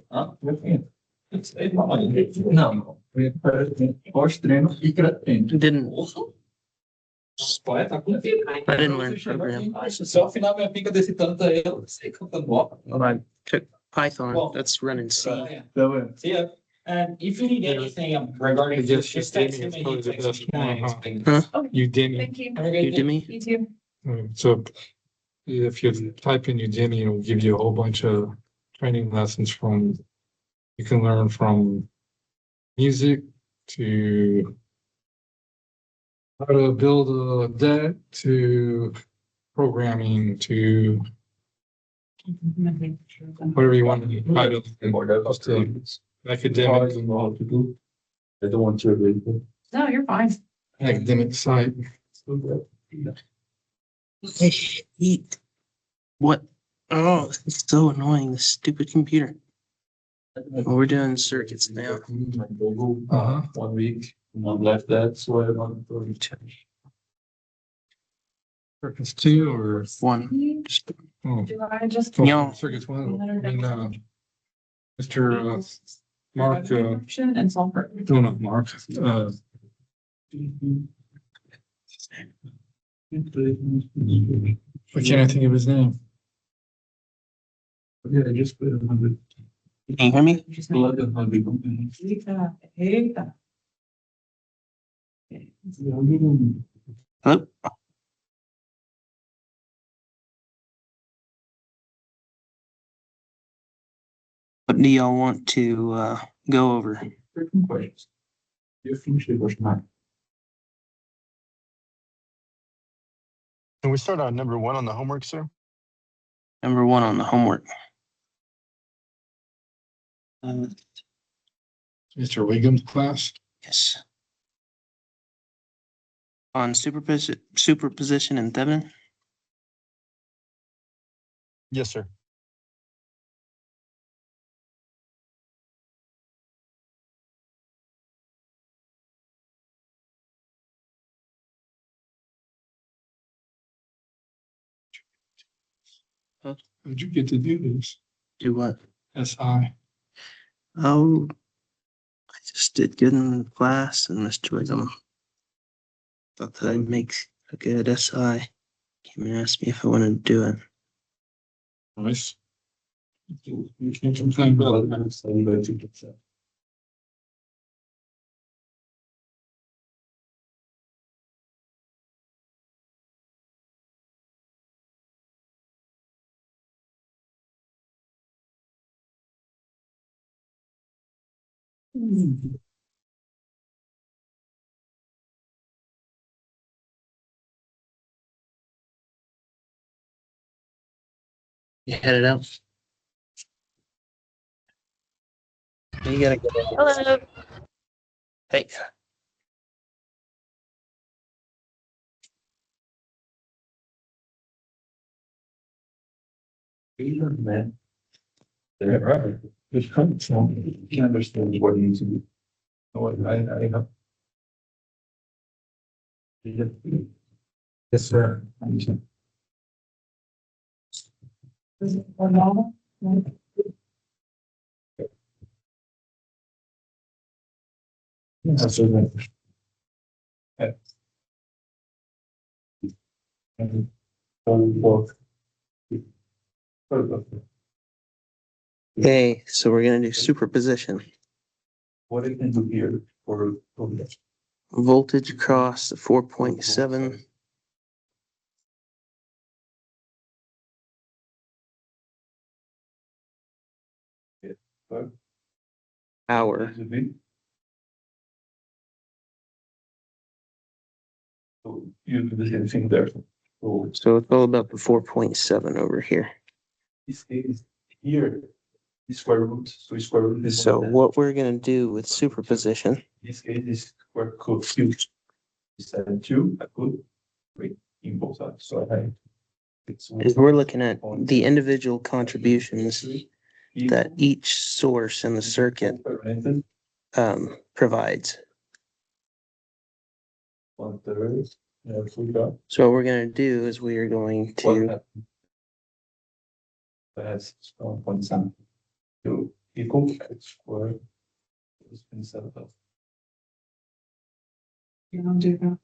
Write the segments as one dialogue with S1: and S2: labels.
S1: Ah, não, pós-treino e pré-treino.
S2: Didn't
S1: Poeta com
S2: I didn't learn program.
S1: Se ao final minha amiga desse tanto aí, eu não sei cantando bola.
S2: I took Python. That's running C.
S1: Yeah. And if you need anything regarding this, just text me.
S2: Huh?
S3: Udemy.
S4: Thank you.
S2: Udemy?
S4: You too.
S3: So if you type in Udemy, it'll give you a whole bunch of training lessons from, you can learn from music to how to build a deck to programming to whatever you want to try to academic
S1: I don't want to.
S4: No, you're fine.
S3: academic site.
S2: I hate what? Oh, it's so annoying. This stupid computer. Well, we're doing circuits now.
S3: Uh-huh.
S1: 1 week, one left that, so I want to.
S3: Circuits 2 or
S2: One. Just
S3: oh,
S4: Do I just?
S2: Yeah.
S3: circuits 1. I mean, Mr. Mark,
S4: And sulfur.
S3: no, not Mark, why can't I think of his name?
S1: Yeah, I just put 100.
S2: Can you hear me?
S1: Just 1100.
S2: Hello? What do y'all want to go over?
S1: Certain questions. You finish the question.
S5: Can we start on number 1 on the homework, sir?
S2: Number 1 on the homework.
S3: Mr. Wiggum's class.
S2: Yes. On superposition and Thevenin.
S5: Yes, sir.
S3: How'd you get to do this?
S2: Do what?
S3: SI.
S2: Oh, I just did good in class, and Mr. Wiggum thought that I'd make a good SI. Came and asked me if I wanted to do it.
S3: Nice. You can't complain about it.
S2: You headed out? You gotta go.
S4: Hello.
S2: Hey.
S1: Man. They're right. It's kind of strong. You can understand what you need to do. No, I have. Yes, sir.
S4: Is it for normal?
S1: That's right. And both.
S2: Okay, so we're gonna do superposition.
S1: What I can do here for this.
S2: Voltage across the 4.7. Hour.
S1: So you do the same thing there. So
S2: So it's all about the 4.7 over here.
S1: this is here, the square root, so square root is.
S2: So what we're gonna do with superposition,
S1: This case is square cube. Instead of 2, I put 3 in both sides, so I.
S2: is we're looking at the individual contributions that each source in the circuit provides.
S1: 1/3, yeah, so we got.
S2: So what we're gonna do is we are going to
S1: That's 1.7. to equal X squared. It's been set up.
S4: You don't do that.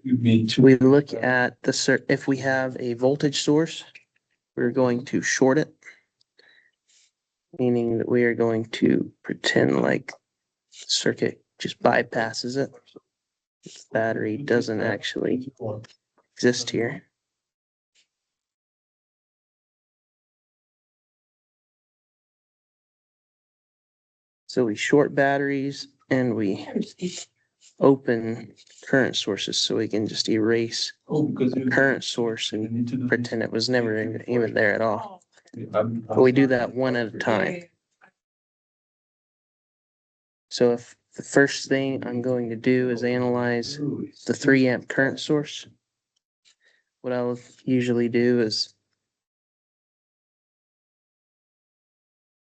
S1: You mean two.
S2: We look at the if we have a voltage source, we're going to short it. Meaning that we are going to pretend like the circuit just bypasses it. The battery doesn't actually exist here. So we short batteries and we open current sources so we can just erase
S1: Oh, because
S2: the current source and
S1: need to do
S2: pretend it was never even there at all.
S4: Oh,
S2: But we do that one at a time. So if the first thing I'm going to do is analyze the 3 amp current source, what I'll usually do is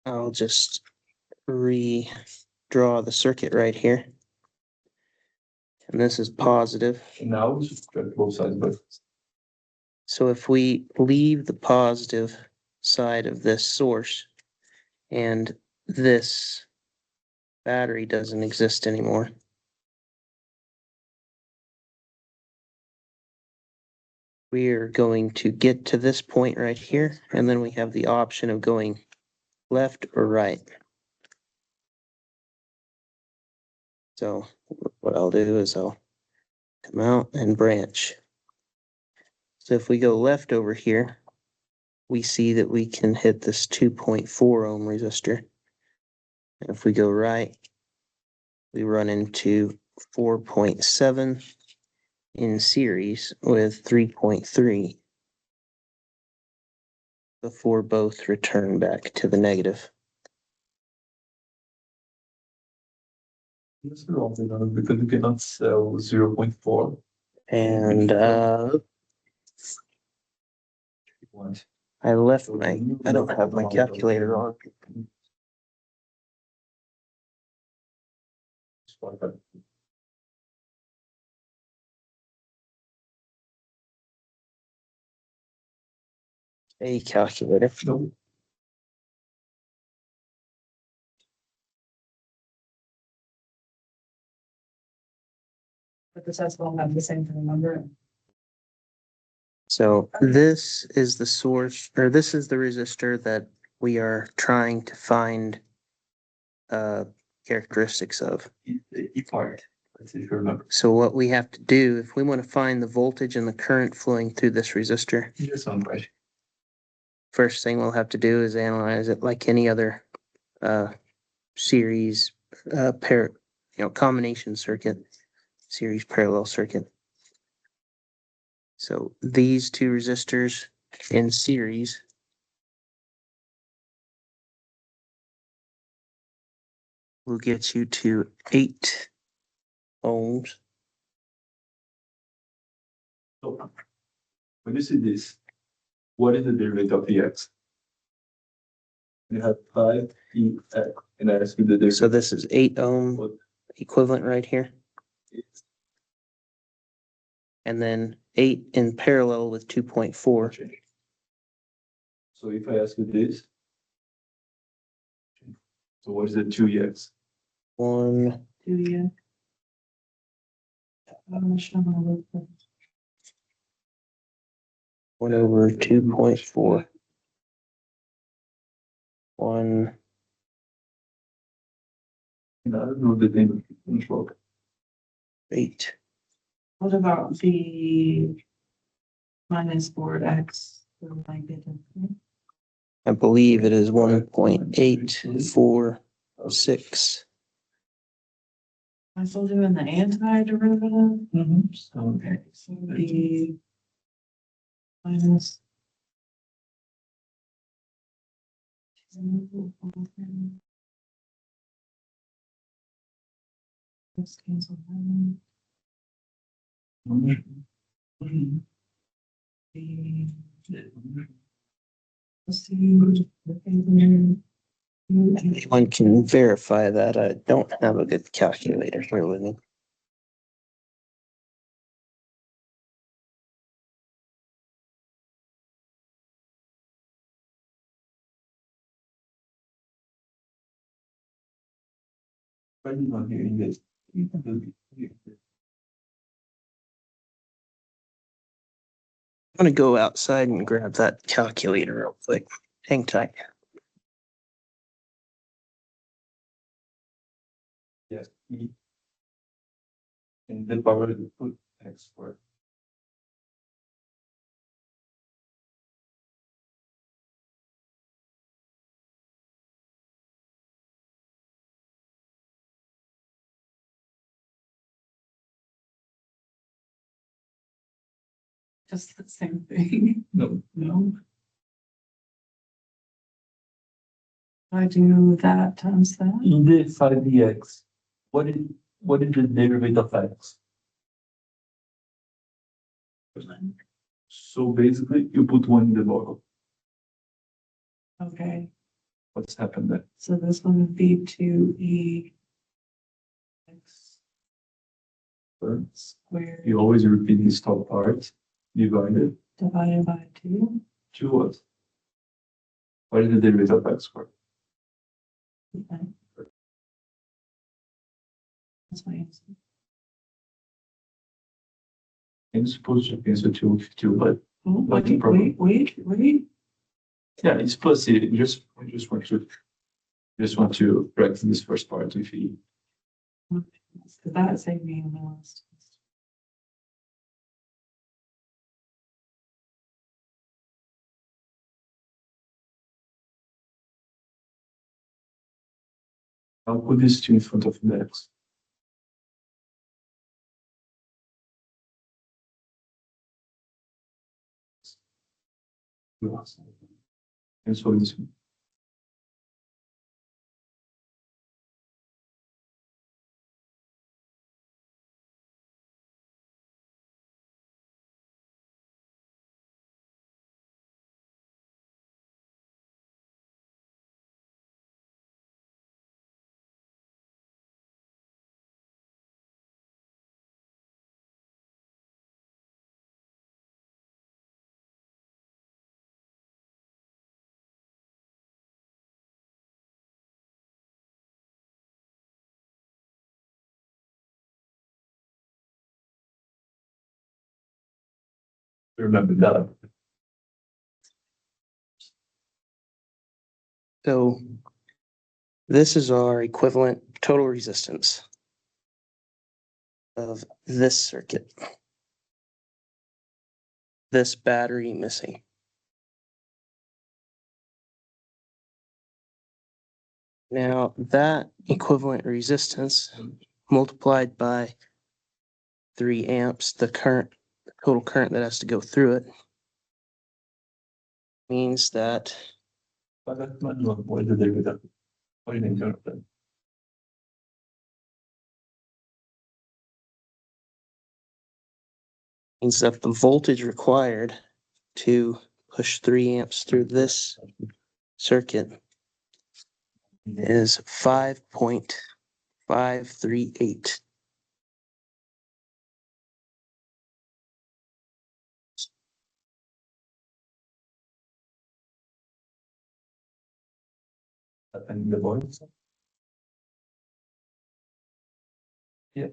S2: I'll just redraw the circuit right here. And this is positive.
S1: Now we should check both sides, but
S2: So if we leave the positive side of this source and this battery doesn't exist anymore, we are going to get to this point right here, and then we have the option of going left or right. So what I'll do is I'll come out and branch. So if we go left over here, we see that we can hit this 2.4 ohm resistor. And if we go right, we run into 4.7 in series with 3.3 before both return back to the negative.
S1: this is wrong, because you cannot sell 0.4.
S2: And
S1: What?
S2: I don't have my calculator on. A calculator.
S1: No.
S4: But the test will have the same thing number.
S2: So this is the source, or this is the resistor that we are trying to find characteristics of.
S1: E part. Let's see if you remember.
S2: So what we have to do, if we want to find the voltage and the current flowing through this resistor,
S1: You sound right.
S2: first thing we'll have to do is analyze it like any other series combination circuit, series parallel circuit. So these two resistors in series will get you to 8 ohms.
S1: So when you see this, what is the derivative of Ex? You have 5 EX, and I ask you the derivative.
S2: So this is 8 ohm
S1: What
S2: equivalent right here,
S1: is
S2: and then 8 in parallel with 2.4.
S1: change? So if I ask you this, so what is the 2Ex?
S2: 1,
S4: Do you? I'm not sure how to look for it.
S2: 1 over 2.4. 1,
S1: And I don't know the name of the control.
S2: 8.
S4: What about the minus board X? Like it,
S2: I believe it is 1.846.
S4: I'm still doing the antiderivative.
S1: So,
S4: Okay, so the minus. Let's cancel that. Let's see.
S2: Anyone can verify that. I don't have a good calculator here with me.
S1: Why are you not hearing this? You can do it.
S2: I'm gonna go outside and grab that calculator real quick. Hang tight.
S1: Yes, E. And the power to put X for.
S4: Just the same thing.
S1: No,
S4: No. I do that times that.
S1: in the five dx, what is the derivative of X? So basically, you put one in the bottom.
S4: Okay,
S1: What's happened there?
S4: so this one would be two E X
S1: First,
S4: squared
S1: you always repeat this top part, divided
S4: divided by two.
S1: to what? What is the derivative of X squared?
S4: Okay. That's my answer.
S1: I'm supposed to answer two, but
S4: Oh,
S1: Like the
S4: wait,
S1: problem.
S4: wait.
S1: yeah, it's plus it. I just want to correct this first part if you.
S4: That saved me in the last.
S1: I'll put this two in front of the X. And so this. Remember that.
S2: So this is our equivalent total resistance of this circuit. This battery missing. Now that equivalent resistance multiplied by 3 amps, the total current that has to go through it, means that
S1: But that's not what is the derivative. What is the derivative?
S2: the voltage required to push 3 amps through this circuit is 5.538.
S1: And the points. Yeah.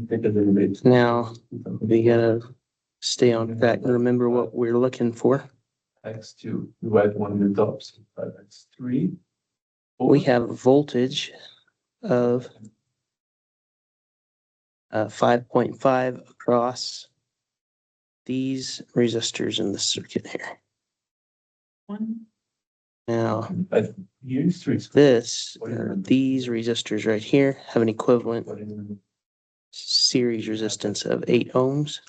S1: Take the derivative.
S2: Now, we gotta stay on track and remember what we're looking for.
S1: X2, you write one in the tops, but X3.
S2: We have voltage of 5.5 across these resistors in the circuit here.
S4: One.
S2: Now,
S1: But here's three.
S2: these resistors right here have an equivalent series resistance of 8 ohms.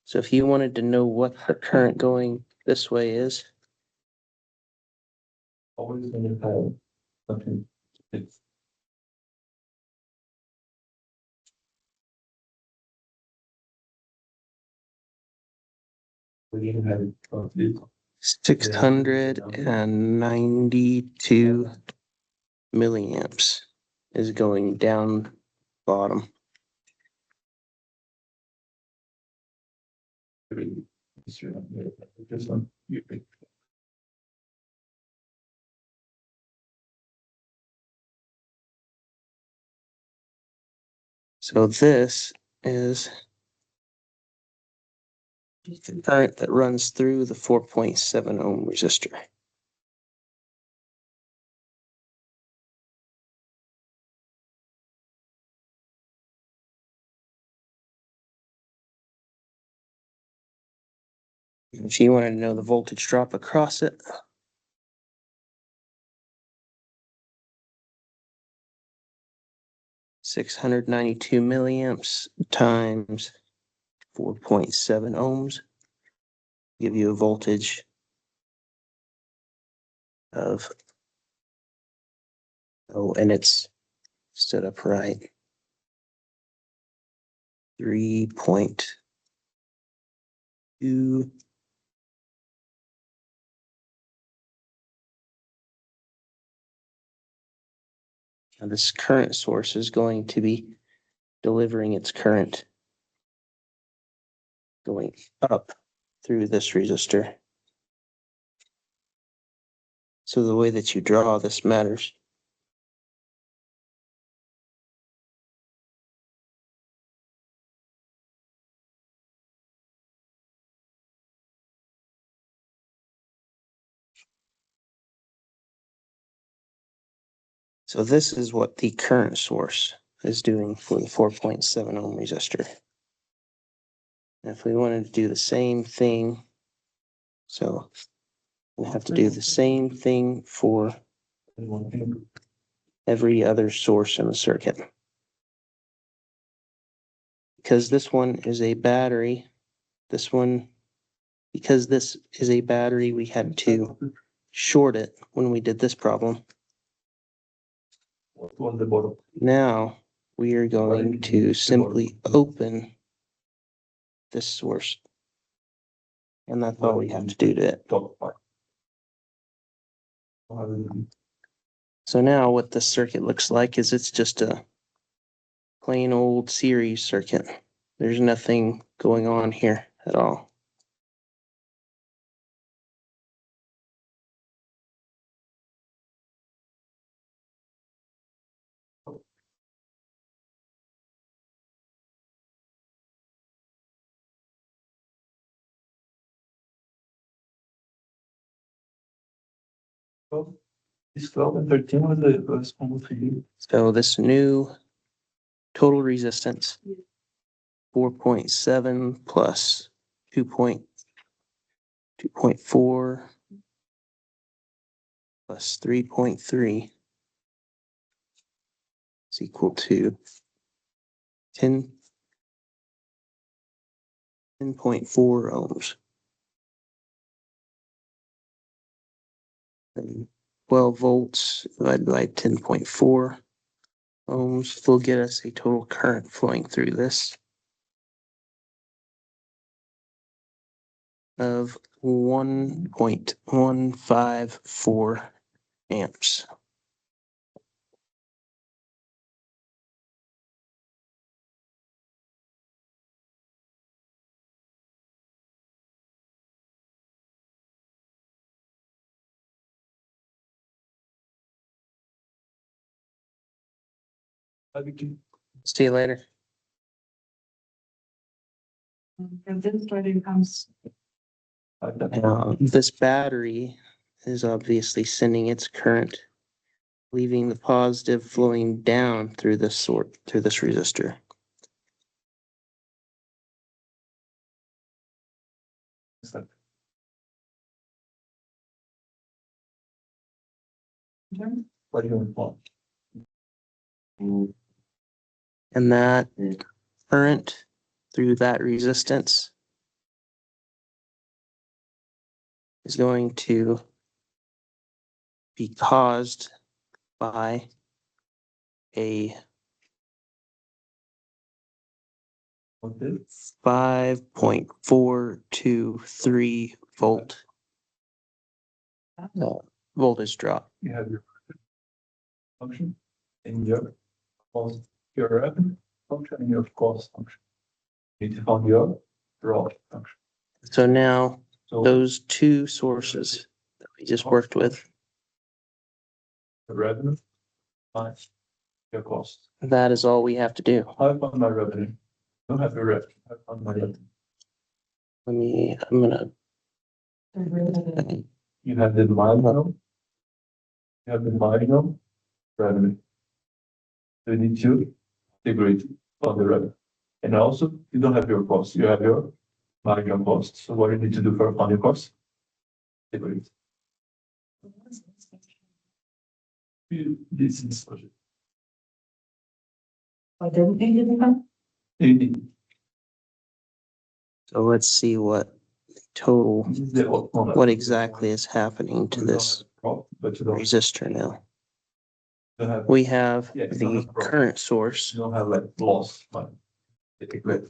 S2: So if you wanted to know what the current going this way is,
S1: Always gonna have something. It's. We can have it.
S2: 692 milliamps is going down bottom.
S1: Just on.
S2: So this is the current that runs through the 4.7 ohm resistor. If you wanted to know the voltage drop across it, (692 milliamps times 4.7 ohms give you a voltage of, oh, and it's stood upright, 3.2. Now this current source is going to be delivering its current going up through this resistor. So the way that you draw this matters. So this is what the current source is doing for the 4.7 ohm resistor. And if we wanted to do the same thing, so we have to do the same thing for every other source in the circuit. Because this one is a battery, because this is a battery, we had to short it when we did this problem.
S1: On the bottom.
S2: Now we are going to simply open this source. And that's all we have to do to it.
S1: Top part.
S2: So now what this circuit looks like is it's just a plain old series circuit. There's nothing going on here at all.
S1: This 12 and 13 was the corresponding for you.
S2: So this new total resistance, 4.7 plus 2.4 plus 3.3 is equal to 10.4 ohms. And 12 volts divided by 10.4 ohms will get us a total current flowing through this of 1.154 amps. See you later.
S4: And this writing comes,
S2: Now, this battery is obviously sending its current, leaving the positive flowing down through this resistor.
S1: What do you want?
S2: And that current through that resistance is going to be caused by a
S1: Okay.
S2: 5.423 volt voltage drop.
S1: You have your function and your cost, your revenue function and your cost function. You need to find your draw function.
S2: So now
S1: So
S2: those two sources that we just worked with,
S1: the revenue minus your cost.
S2: That is all we have to do.
S1: How I found my revenue? Don't have your revenue. I found my revenue.
S2: I'm gonna,
S1: You have the marginal. You have the marginal revenue. So you need to integrate on the revenue. And also, you don't have your cost, you have your marginal cost. So what you need to do for on your cost? Integrate. This is.
S4: I didn't need to become.
S2: so let's see what total,
S1: This is the.
S2: what exactly is happening to this
S1: But you don't.
S2: resistor now.
S1: Don't have,
S2: We have
S1: Yeah, it's not
S2: the
S1: a problem.
S2: current source.
S1: you don't have like loss, but. Integrate.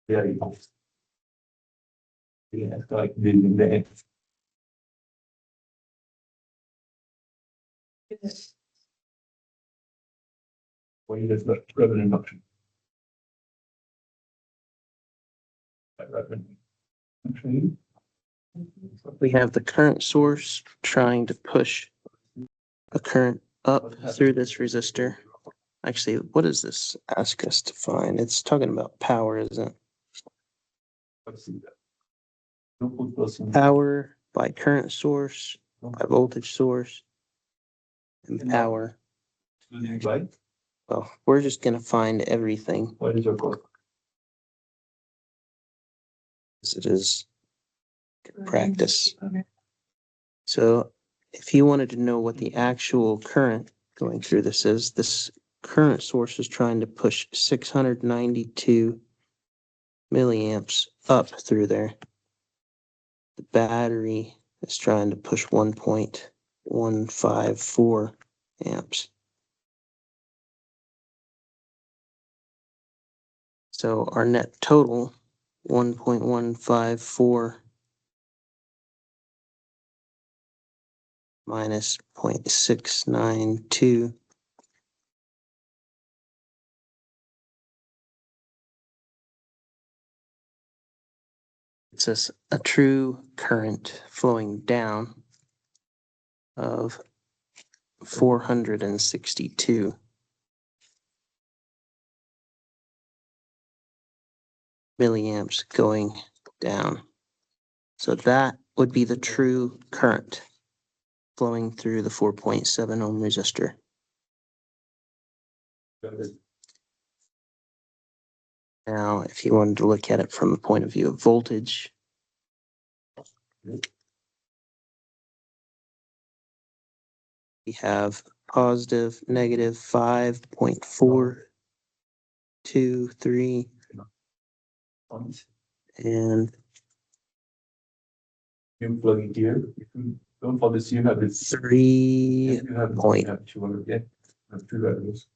S1: There you go. Yeah, it's like building the end. When there's the revenue reduction. Revenue. Actually.
S2: We have the current source trying to push a current up through this resistor. Actually, what does this ask us to find? It's talking about power, isn't it?
S1: Let's see that. Don't put those in.
S2: Power by current source, by voltage source, and power.
S1: Right?
S2: Well, we're just gonna find everything
S1: What is your cost?
S2: as it is practice.
S4: Okay.
S2: So if you wanted to know what the actual current going through this is, this current source is trying to push 692 milliamps up through there. The battery is trying to push 1.154 amps. So our net total, 1.154 minus 0.692. It's a true current flowing down of 462 milliamps going down. So that would be the true current flowing through the 4.7 ohm resistor. Now, if you wanted to look at it from the point of view of voltage, we have positive, negative 5.423 and
S1: You plug it here. If you don't follow this, you have this.
S2: 3.254.
S1: You have one, you have 200, yeah. You have two revenues.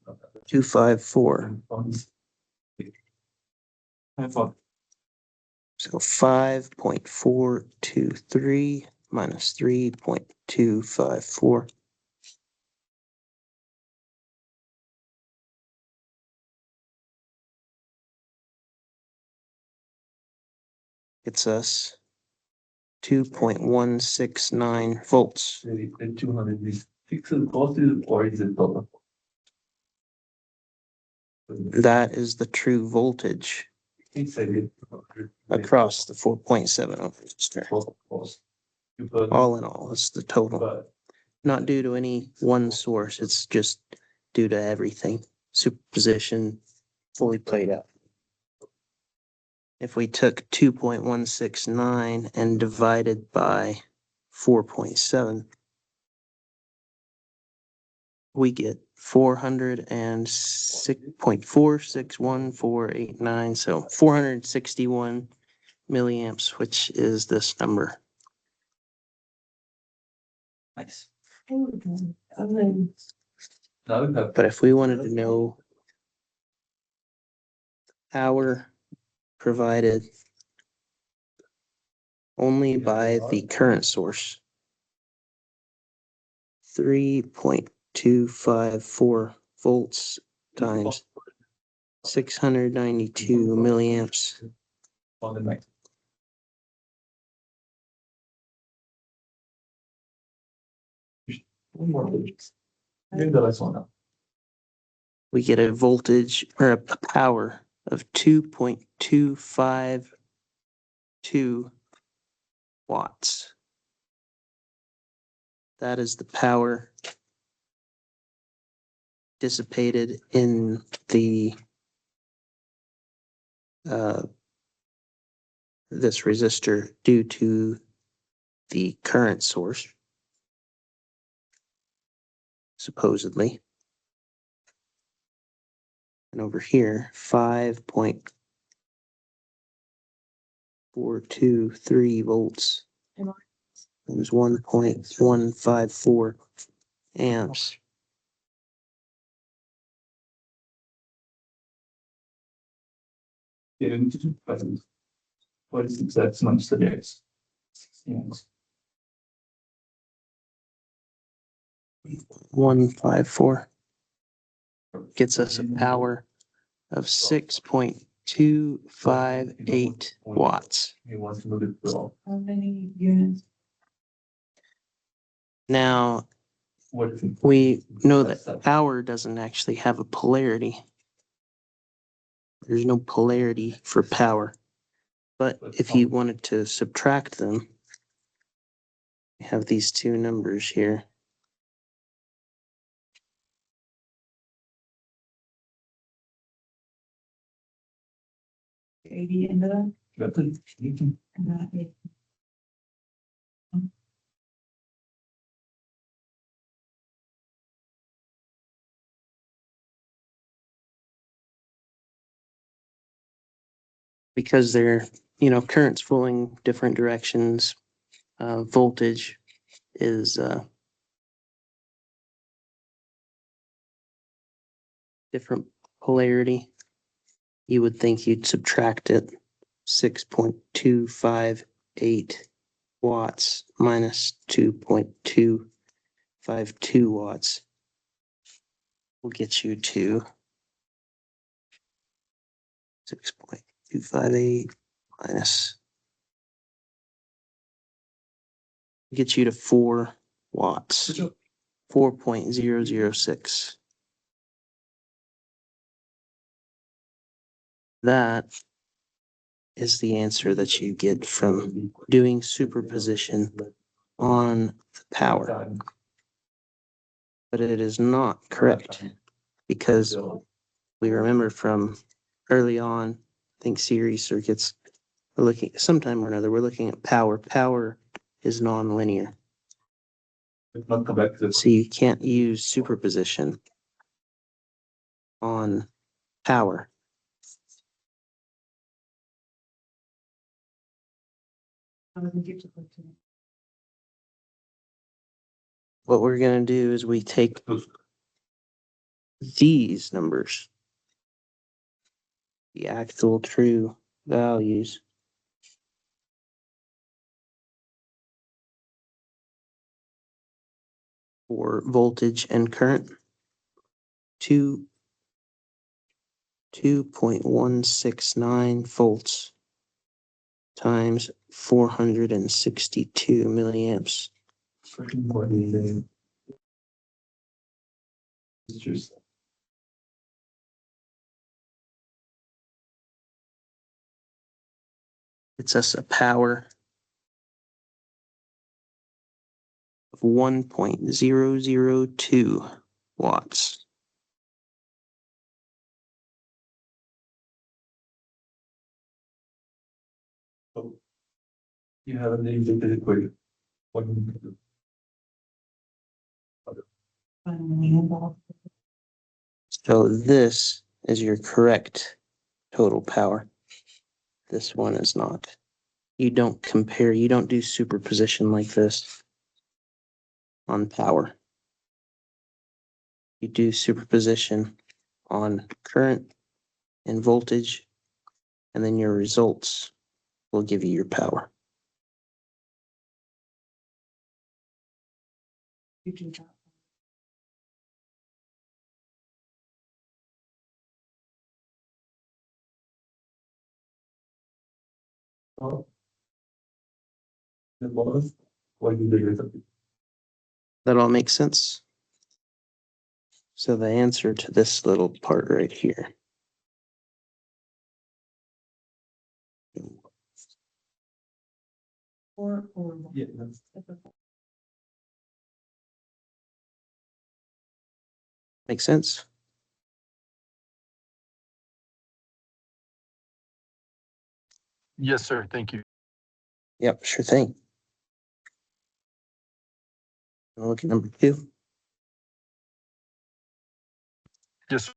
S1: I thought.
S2: So 5.423 minus 3.254. It's us 2.169 volts.
S1: The 200 is fixed cost or is it total?
S2: That is the true voltage
S1: Inside it.
S2: across the 4.7 ohm resistor.
S1: Cost. You plug.
S2: All in all, it's the total.
S1: But
S2: Not due to any one source, it's just due to everything. Superposition, fully played out. If we took 2.169 and divided by 4.7, we get 406.461489, so 461 milliamps, which is this number.
S1: nice.
S4: And then
S1: Now we have.
S2: But if we wanted to know power provided only by the current source, 3.254 volts times 692 milliamps.
S1: On the next. One more page. Maybe the last one now.
S2: we get a voltage or a power of 2.252 watts. That is the power dissipated in the this resistor due to the current source, supposedly. And over here, 5.423 volts. It was 1.154 amps.
S1: Yeah, you need to do present. What is exact months the days? Yes.
S2: 154 gets us a power of 6.258 watts.
S1: You want to move it below.
S4: How many units?
S2: Now,
S1: What is it?
S2: we know that power doesn't actually have a polarity. There's no polarity for power. But if you wanted to subtract them, we have these two numbers here.
S4: Eighty into that,
S1: That's it. You can-
S4: and that is
S2: Because they're, currents flowing different directions. Voltage is different polarity. You would think you'd subtract it 6.258 watts minus 2.252 watts will get you to 6.258 minus get you to 4 watts, 4.006. That is the answer that you get from doing superposition on the power. But it is not correct because we remember from early on, I think series circuits, we're looking sometime or another, we're looking at power. Power is nonlinear.
S1: Not come back to
S2: So you can't use superposition on power.
S4: how many gifts of to
S2: What we're going to do is we take these numbers, the actual true values, for voltage and current, 2.169 volts times 462 milliamps.
S1: freaking morning. It's just.
S2: It's us a power of 1.002 watts.
S1: Oh. You have a name that is equation. What do you do?
S4: finally involved.
S2: So this is your correct total power. This one is not. You don't compare, you don't do superposition like this on power. You do superposition on current and voltage, and then your results will give you your power.
S4: You do that.
S1: Oh. The bonus, what do you do?
S2: That all makes sense? So the answer to this little part right here.
S4: Or.
S1: Yeah, that's.
S2: Make sense?
S5: Yes, sir. Thank you.
S2: Yep, sure thing. I'll look at number 2.
S5: Yes, sir.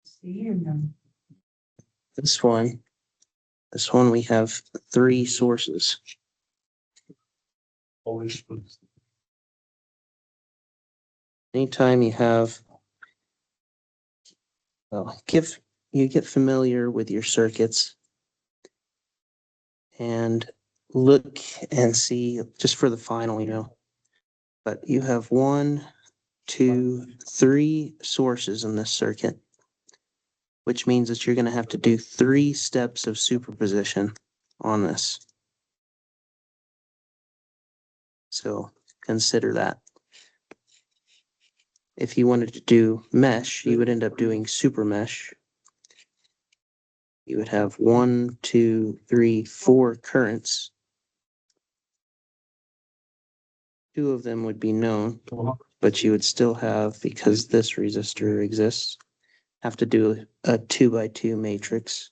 S4: See or no?
S2: This one we have 3 sources.
S1: Always put.
S2: Anytime you have, well, you get familiar with your circuits and look and see just for the final, but you have 1, 2, 3 sources in this circuit, which means that you're going to have to do 3 steps of superposition on this. So consider that. If you wanted to do mesh, you would end up doing super mesh. You would have 1, 2, 3, 4 currents. 2 of them would be known, but you would still have, because this resistor exists, have to do a 2x2 matrix.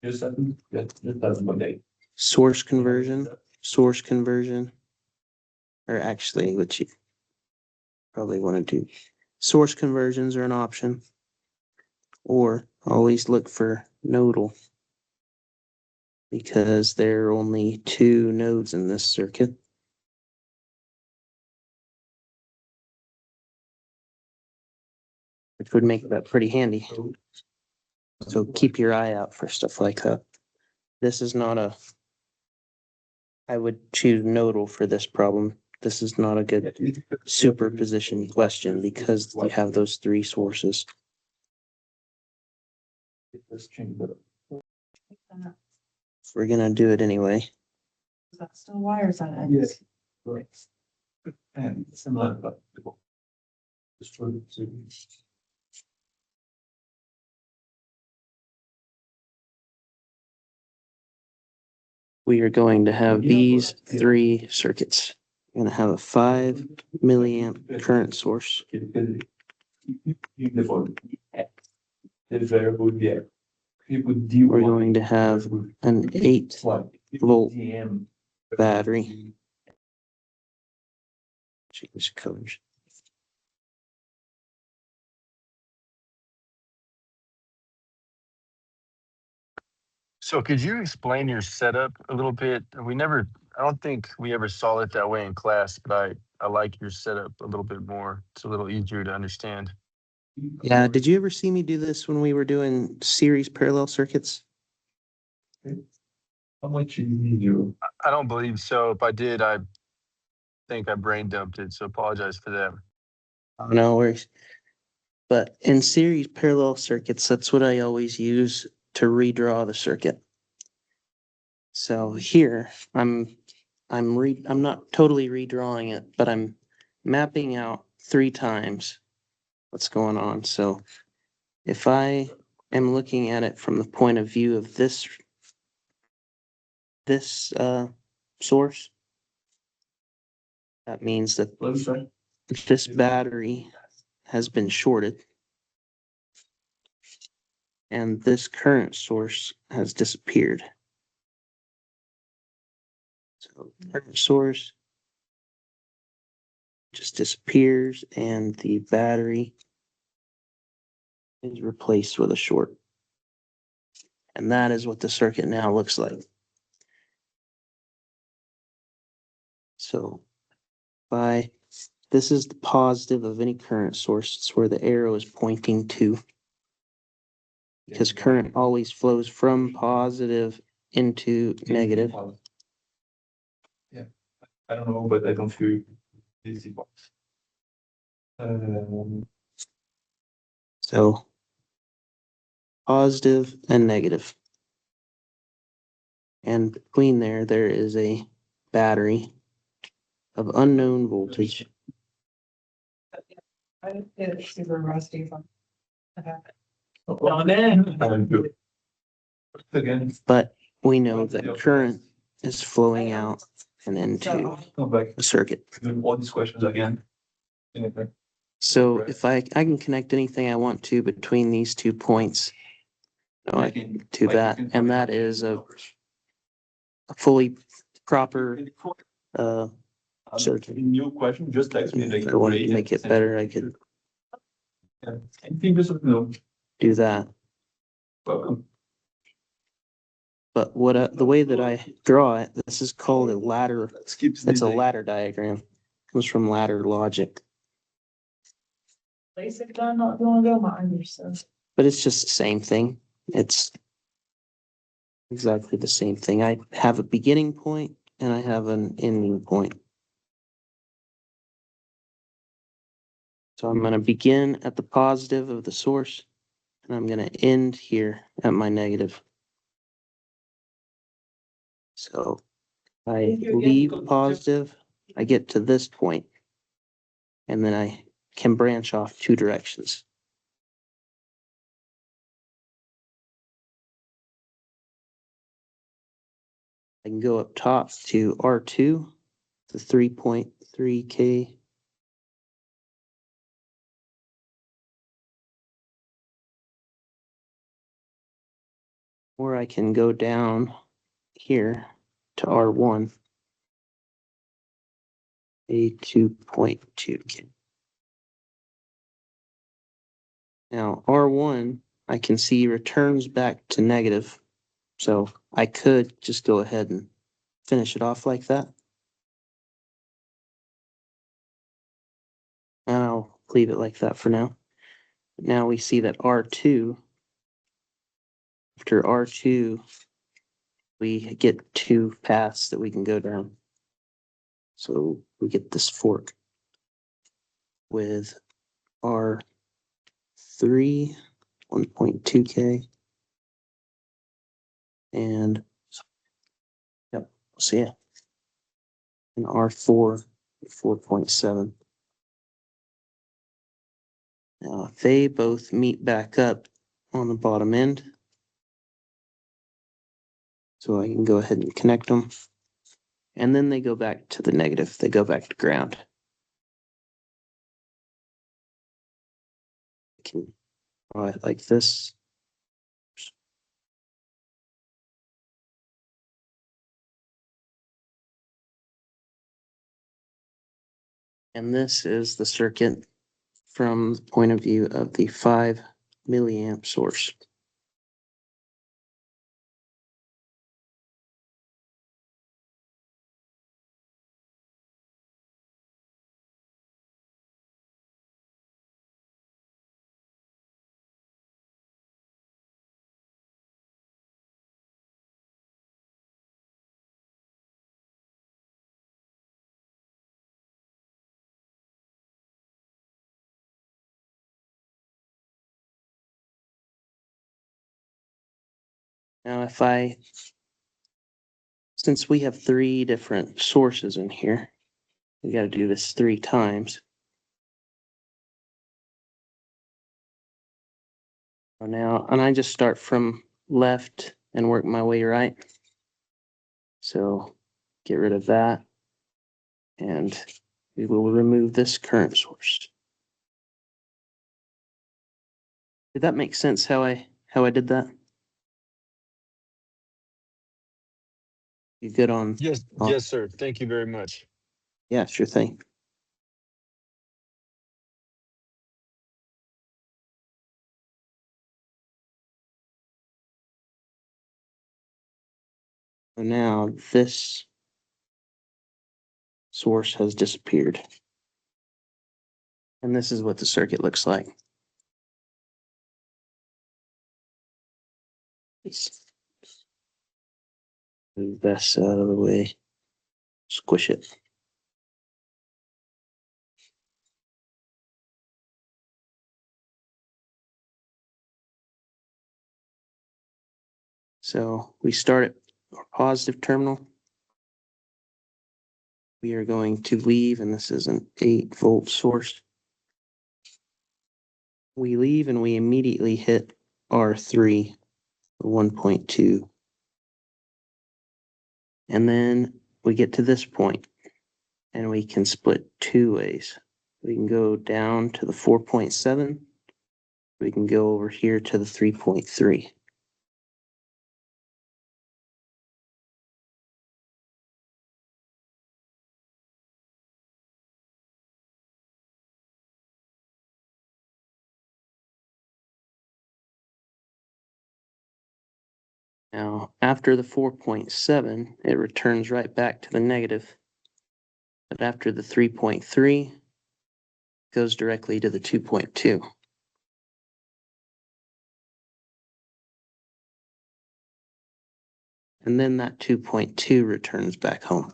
S1: Just that's one day.
S2: Source conversion, or actually, what you probably want to do. Source conversions are an option, or always look for nodal, because there are only 2 nodes in this circuit. Which would make that pretty handy. So keep your eye out for stuff like that. This is not I would choose nodal for this problem. This is not a good superposition question because you have those 3 sources.
S1: Let's change that.
S2: We're gonna do it anyway.
S4: Is that still wires on it?
S1: Yes. Right. And similar, but. Just for the.
S2: We are going to have these 3 circuits. We're gonna have a 5 milliamp current source.
S1: The variable yeah. People do.
S2: We're going to have an 8 volt battery. Change colors.
S5: So could you explain your setup a little bit? I don't think we ever saw it that way in class, but I like your setup a little bit more. It's a little easier to understand.
S2: Yeah, did you ever see me do this when we were doing series parallel circuits?
S1: How much you need you?
S5: I don't believe so. If I did, I think I brain dumped it. So apologize for that.
S2: No worries. But in series parallel circuits, that's what I always use to redraw the circuit. So here, I'm not totally redrawing it, but I'm mapping out 3 times what's going on. So if I am looking at it from the point of view of this source, that means that this battery has been shorted and this current source has disappeared. So current source just disappears and the battery is replaced with a short. And that is what the circuit now looks like. So this is the positive of any current source. It's where the arrow is pointing to. Because current always flows from positive into negative.
S1: Yeah, I don't know, but I don't feel easy box.
S2: So positive and negative. And between there is a battery of unknown voltage.
S4: It's super rusty from. Okay.
S1: And you. Again,
S2: But we know that current is flowing out and into
S1: come back,
S2: a circuit.
S1: do all these questions again. Okay.
S2: So if I can connect anything I want to between these 2 points. No, I can do that, and that is a fully proper, circuit.
S1: New question, just text me.
S2: If I wanted to make it better, I could
S1: Anything just no.
S2: do that.
S1: Welcome.
S2: But the way that I draw it, this is called a ladder.
S1: Skips.
S2: It's a ladder diagram. Comes from ladder logic,
S4: Basic done not long ago, mine, so.
S2: but it's just the same thing. It's exactly the same thing. I have a beginning point and I have an ending point. So I'm going to begin at the positive of the source and I'm going to end here at my negative. So I leave positive, I get to this point, and then I can branch off 2 directions. I can go up top to R2, the 3.3K. Or I can go down here to R1, a 2.2K. Now R1, I can see returns back to negative. So I could just go ahead and finish it off like that. And I'll leave it like that for now. Now we see that R2, after R2, we get 2 paths that we can go down. So we get this fork with R3, 1.2K, and yep, see it. And R4, 4.7. Now they both meet back up on the bottom end. So I can go ahead and connect them. And then they go back to the negative. They go back to ground. I can draw it like this. And this is the circuit from the point of view of the 5 milliamp source. Now since we have 3 different sources in here, we got to do this 3 times. Now, and I just start from left and work my way right. So get rid of that. And we will remove this current source. Did that make sense how I did that? You good on?
S5: Yes,
S2: Oh.
S5: yes, sir. Thank you very much.
S2: Yeah, sure thing. So now this source has disappeared. And this is what the circuit looks like. Move this out of the way. Squish it. So we start at our positive terminal. We are going to leave, and this is an 8-volt source. We leave and we immediately hit R3, 1.2. And then we get to this point and we can split two ways. We can go down to the 4.7. We can go over here to the 3.3. Now, after the 4.7, it returns right back to the negative. But after the 3.3, goes directly to the 2.2. And then that 2.2 returns back home.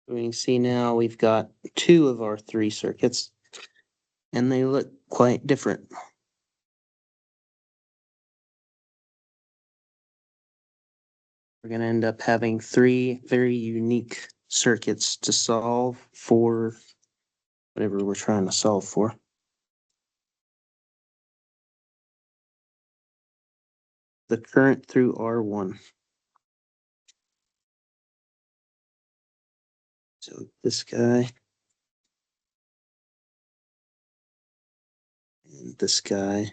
S2: We can see now we've got two of our three circuits, and they look quite different. We're going to end up having three very unique circuits to solve for whatever we're trying to solve for. The current through R1. So this guy and this guy.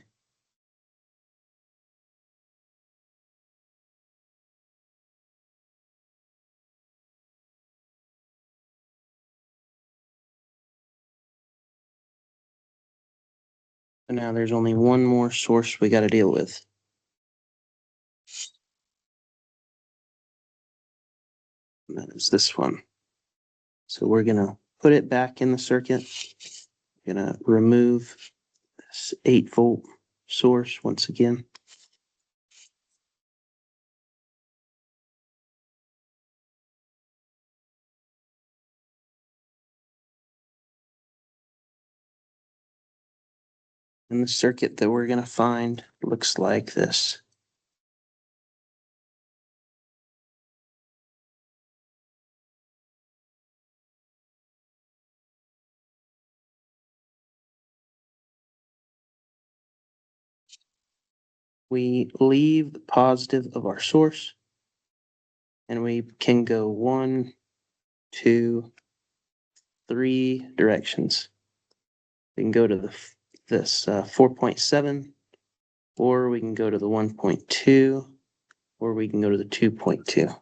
S2: So now there's only one more source we got to deal with. And that is this one. So we're going to put it back in the circuit. We're going to remove this 8-volt source once again. And the circuit that we're going to find looks like this. We leave the positive of our source, and we can go 1, 2, 3 directions. We can go to this 4.7, or we can go to the 1.2, or we can go to the 2.2.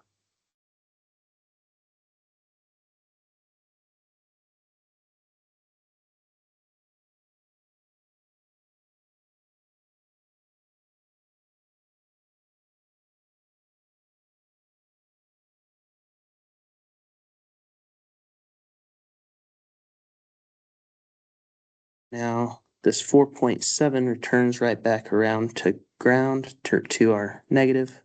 S2: Now, this 4.7 returns right back around to ground, to our negative.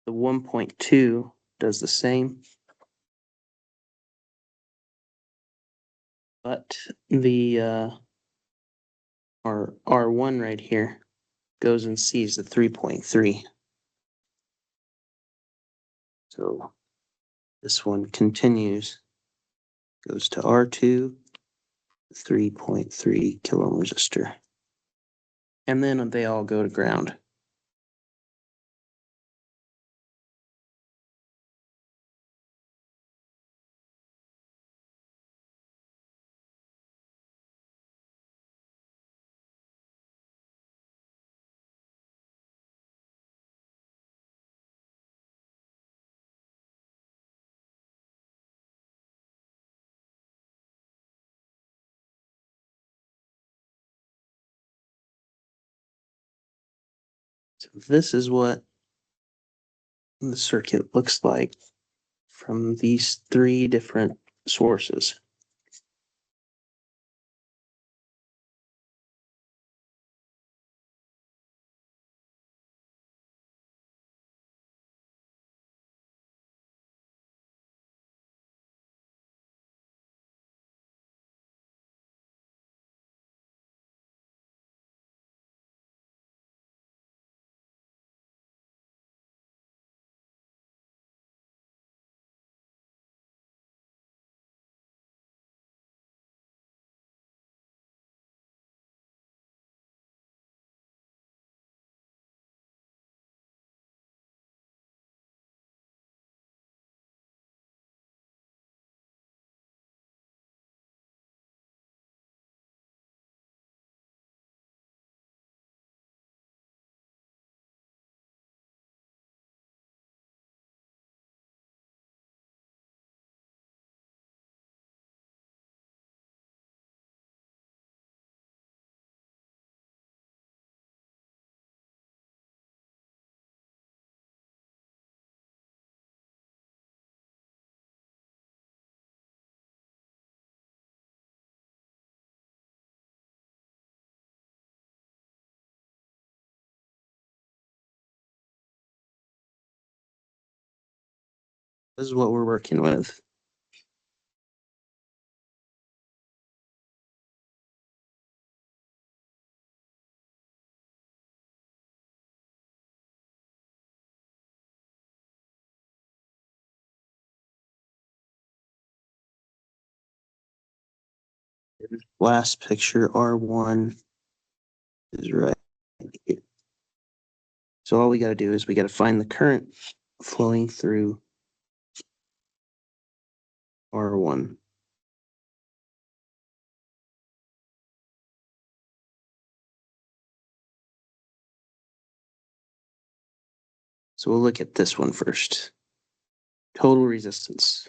S2: The 1.2 does the same. But the our R1 right here goes and sees the 3.3. So this one continues, goes to R2, 3.3 kilo ohm resistor. And then they all go to ground. So this is what the circuit looks like from these three different sources. This is what we're working with. Last picture, R1 is right here. So all we gotta do is we gotta find the current flowing through R1. So we'll look at this one first. Total resistance.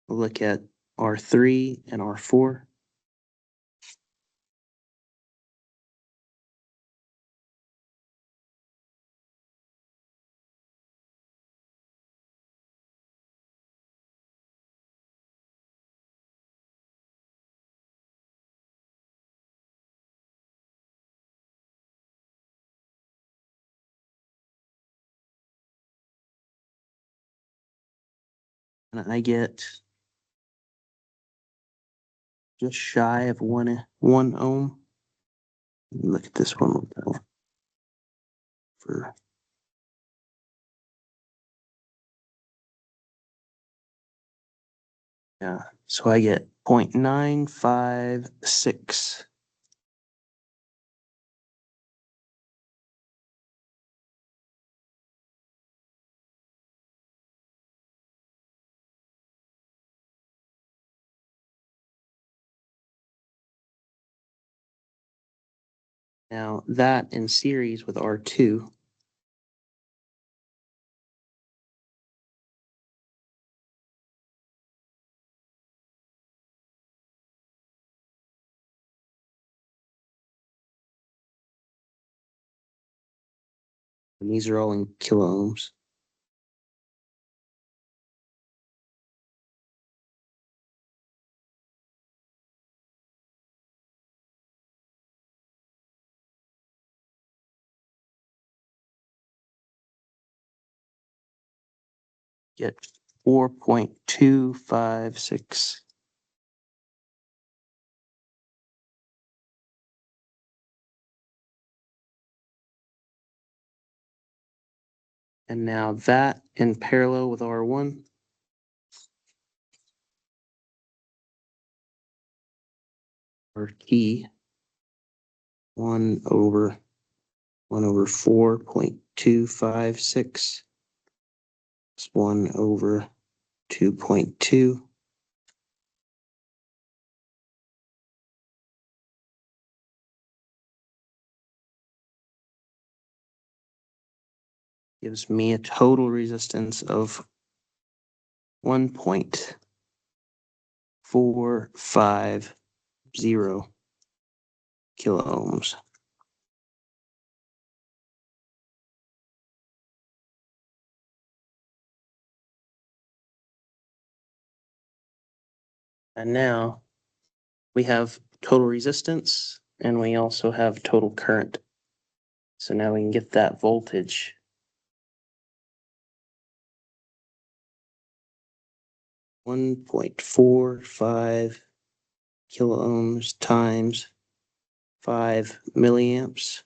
S2: We'll look at R3 and R4. And I get just shy of one ohm. Look at this one for yeah. So I get 0.956. Now that in series with R2. And these are all in kilo ohms. Get 4.256. And now that in parallel with R1. Or T 1 over 4.256 is 1 over 2.2. Gives me a total resistance of 1.450 kilo ohms. And now we have total resistance and we also have total current. So now we can get that voltage. .45 kilo ohms times 5 milliamps.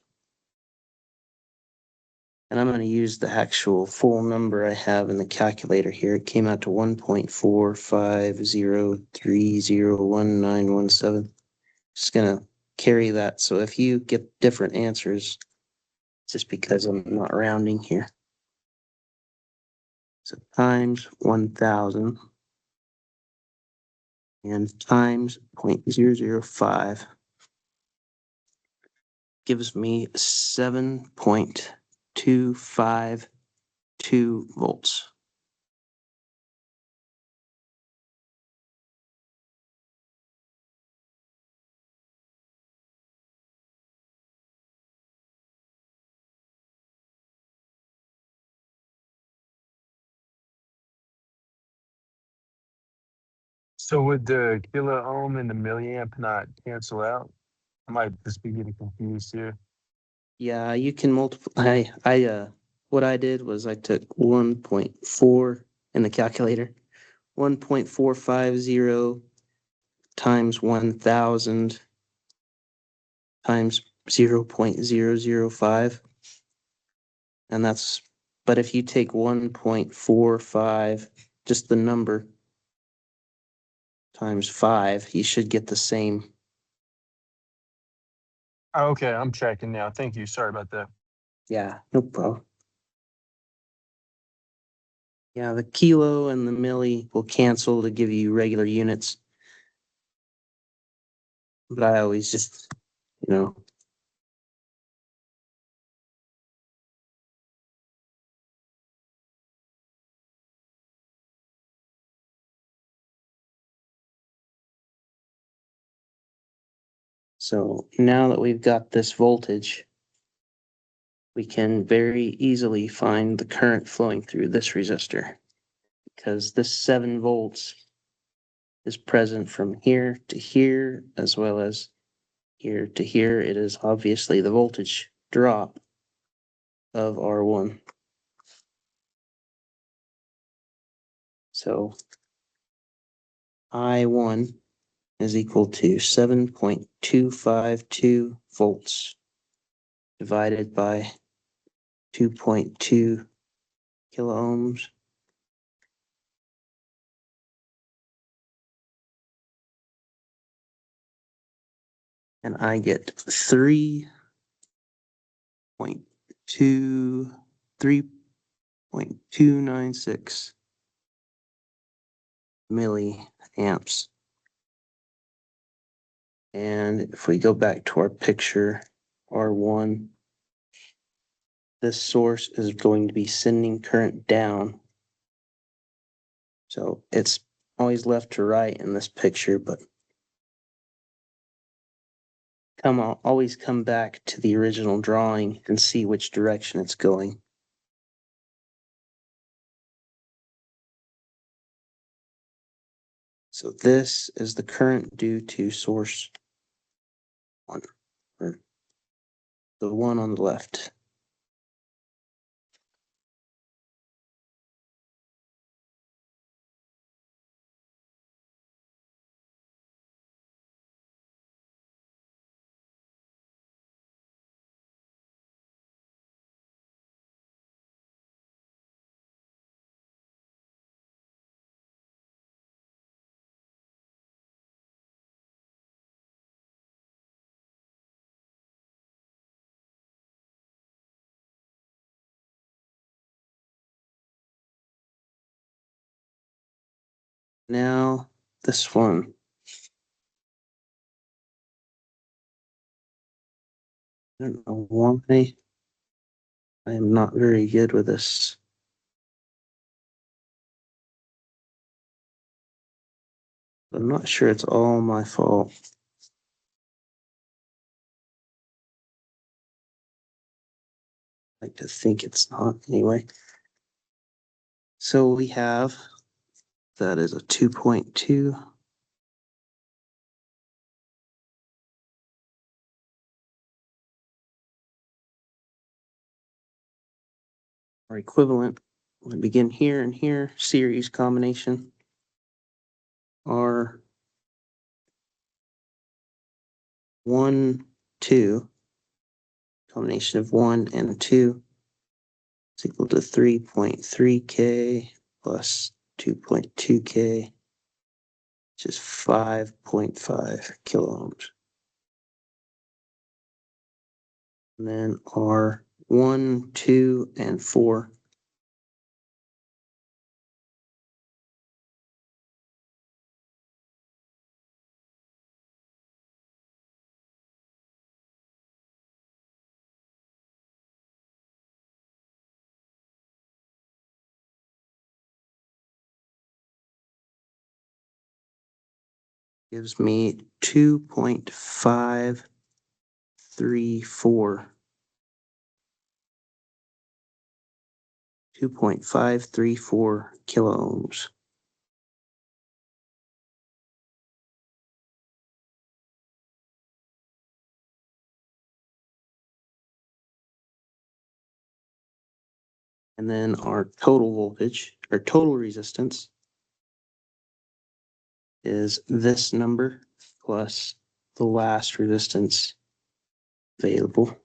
S2: And I'm going to use the actual full number I have in the calculator here. It came out to 1.450301917. Just going to carry that. So if you get different answers, it's just because I'm not rounding here. So times 1,000 and times 0.005 gives me 7.252 volts.
S5: So would the kilo ohm and the milliamp not cancel out? I might just be getting confused here.
S2: Yeah, you can multiply. What I did was I took 1.4 in the calculator. 1.450 times 1,000 times 0.005. And that's, but if you take 1.45, just the number, times 5, you should get the same.
S5: Oh, okay, I'm tracking now. Thank you. Sorry about that.
S2: Yeah, no problem. Yeah, the kilo and the milli will cancel to give you regular units. But I always just, you know. So now that we've got this voltage, we can very easily find the current flowing through this resistor. Because this 7 volts is present from here to here, as well as here to here. It is obviously the voltage drop of R1. So I1 is equal to 7.252 volts divided by 2.2 kilo ohms. And I get 3.296 milliamps. And if we go back to our picture, R1, this source is going to be sending current down. So it's always left to right in this picture, but always come back to the original drawing and see which direction it's going. So this is the current due to source 1, or the one on the left. Now this one. I don't know why I am not very good with this. I'm not sure it's all my fault. I like to think it's not anyway. So we have, that is a 2.2. Or equivalent. We begin here and here, series combination. Are 1, 2, combination of 1 and 2 is equal to 3.3K plus 2.2K, which is 5.5 kilo ohms. And then R 1, 2, and 4. Gives me 2.534. 2.534 kilo ohms. And then our total voltage, or total resistance, is this number plus the last resistance available.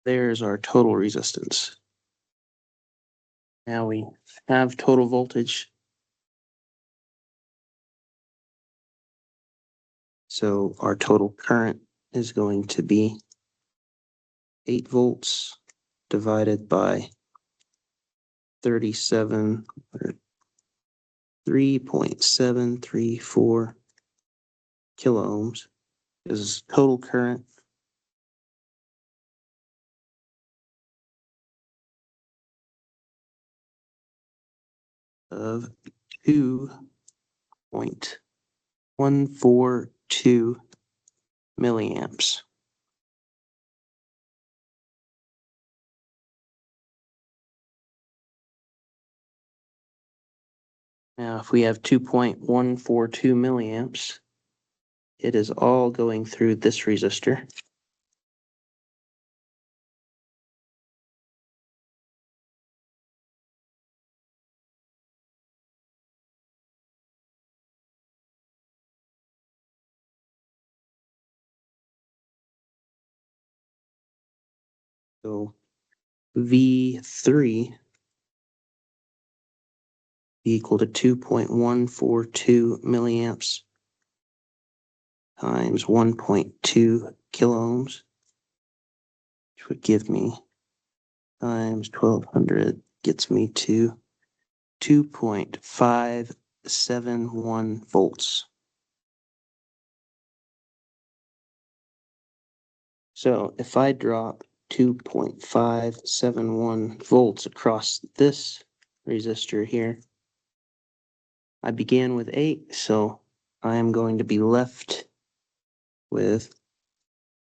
S2: There's our total resistance. Now we have total voltage. So our total current is going to be 8 volts divided by 37 or 3.734 kilo ohms is total current. Of 2.142 milliamps. Now, if we have 2.142 milliamps, it is all going through this resistor. So V3 equal to 2.142 milliamps times 1.2 kilo ohms, which would give me times 1200 gets me to 2.571 volts. So if I drop 2.571 volts across this resistor here, I began with 8, so I am going to be left with,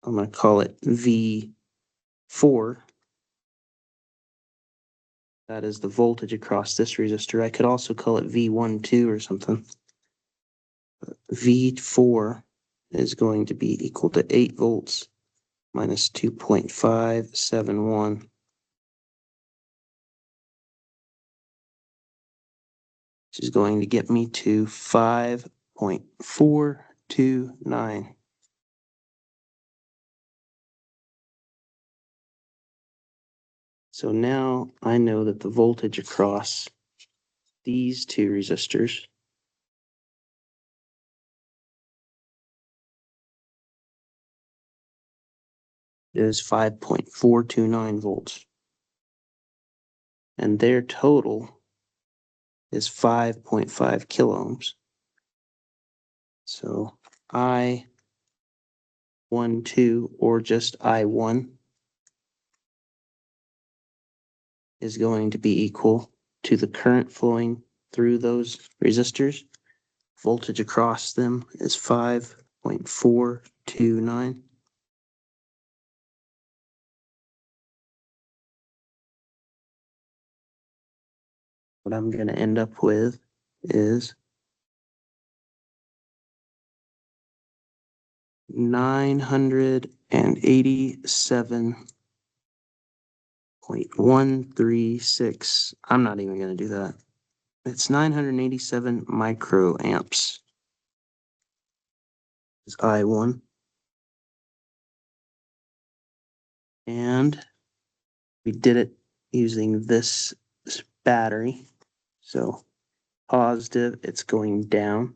S2: I'm going to call it V4. That is the voltage across this resistor. I could also call it V12 or something. But V4 is going to be equal to 8 volts minus 2.571. Which is going to get me to 5.429. So now I know that the voltage across these two resistors is 5.429 volts. And their total is 5.5 kilo ohms. So I12, or just I1, is going to be equal to the current flowing through those resistors. Voltage across them is 5.429. What I'm going to end up with is 987.136. I'm not even going to do that. It's 987 microamps. Is I1. And we did it using this battery. So positive, it's going down.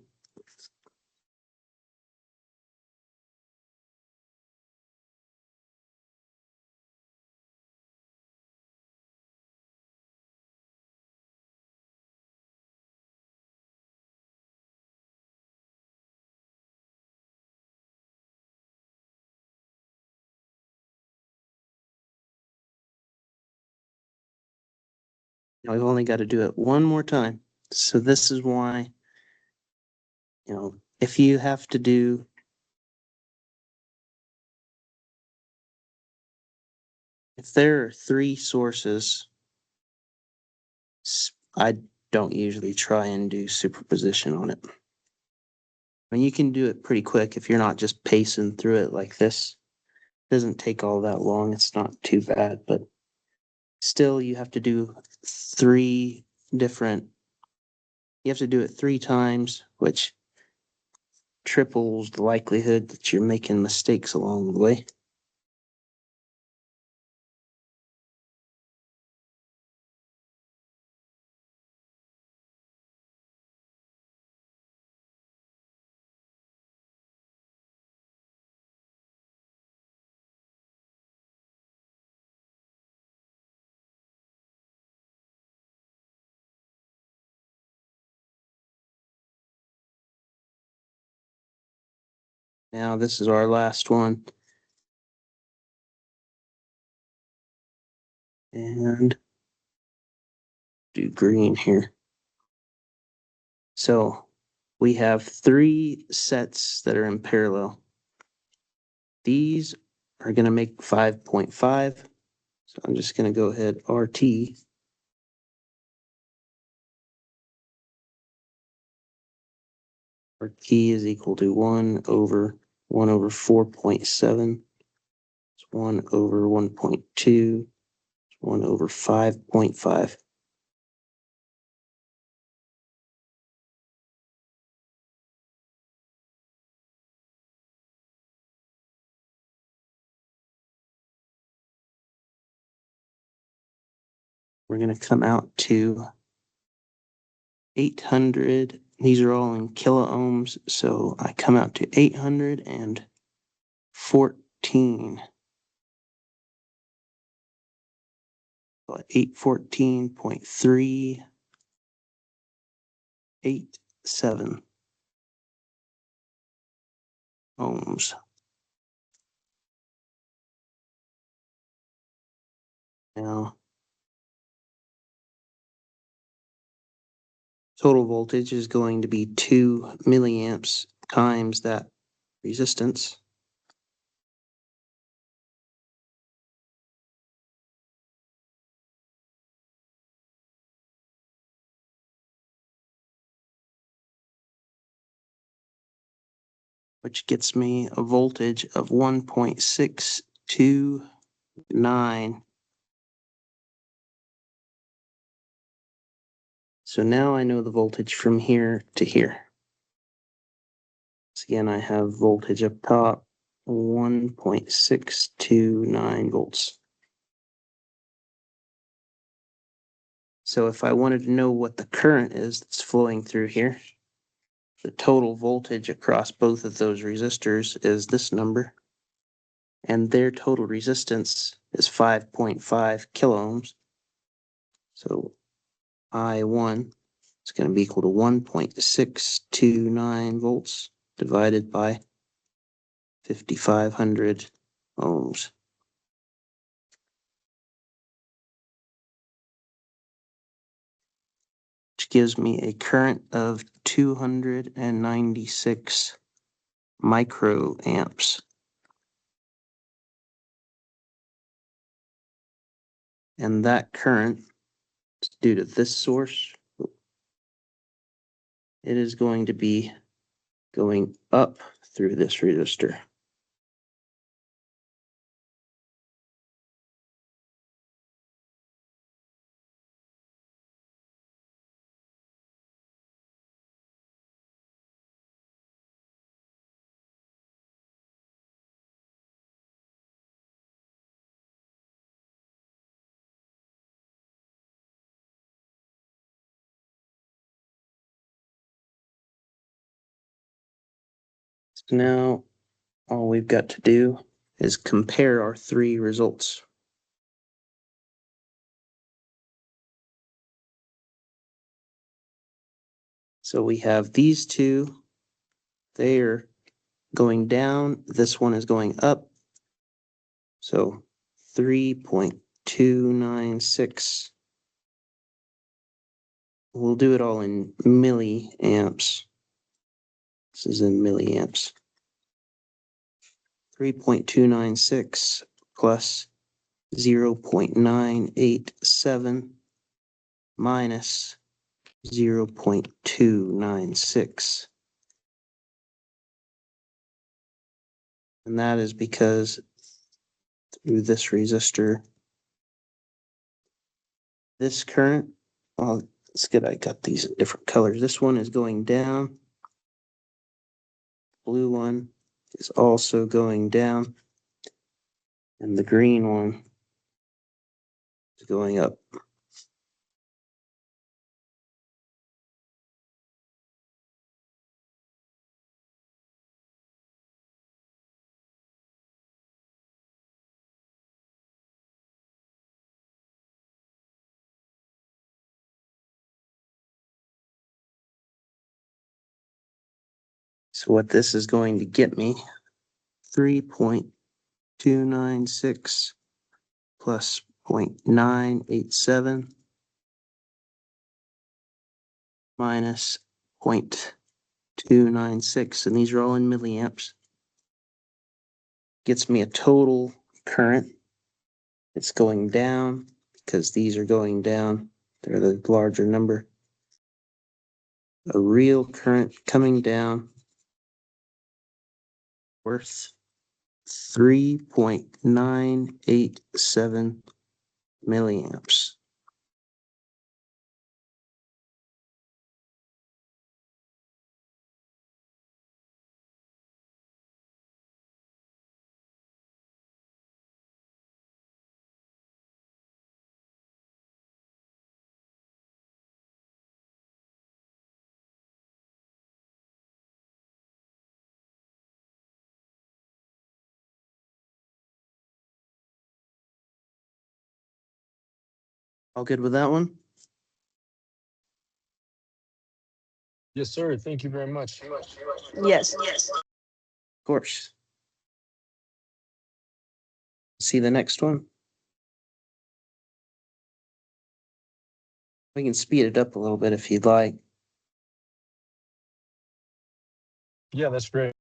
S2: Now we've only got to do it one more time. So this is why, if you have to do if there are three sources, I don't usually try and do superposition on it. I mean, you can do it pretty quick if you're not just pacing through it like this. It doesn't take all that long. It's not too bad, but still you have to do three different, you have to do it three times, which triples the likelihood that you're making mistakes along the way. Now this is our last one. And do green here. So we have three sets that are in parallel. These are going to make 5.5. So I'm just going to go ahead RT. RT is equal to 1 over 4.7. It's 1 over 1.2. 1 over 5.5. We're going to come out to 800. These are all in kilo ohms, so I come out to 814. 814.387 ohms. Now, total voltage is going to be 2 milliamps times that resistance. Which gets me a voltage of 1.629. So now I know the voltage from here to here. So again, I have voltage up top, 1.629 volts. So if I wanted to know what the current is that's flowing through here, the total voltage across both of those resistors is this number. And their total resistance is 5.5 kilo ohms. So I1 is going to be equal to 1.629 volts divided by 5,500 ohms. Which gives me a current of 296 microamps. And that current, due to this source, it is going to be going up through this resistor. So now all we've got to do is compare our three results. So we have these two, they are going down, this one is going up. So 3.296 we'll do it all in milliamps. This is in milliamps. 3.296 plus 0.987 minus 0.296. And that is because through this resistor, this current, well, it's good I got these in different colors. This one is going down. Blue one is also going down. And the green one is going up. So what this is going to get me, 3.296 plus 0.987 minus 0.296, and these are all in milliamps, gets me a total current. It's going down because these are going down. They're the larger number. A real current coming down worth 3.987 milliamps. All good with that one?
S5: Yes, sir. Thank you very much.
S4: Yes.
S2: Of course. See the next one? We can speed it up a little bit if you'd like.
S5: Yeah, that's great.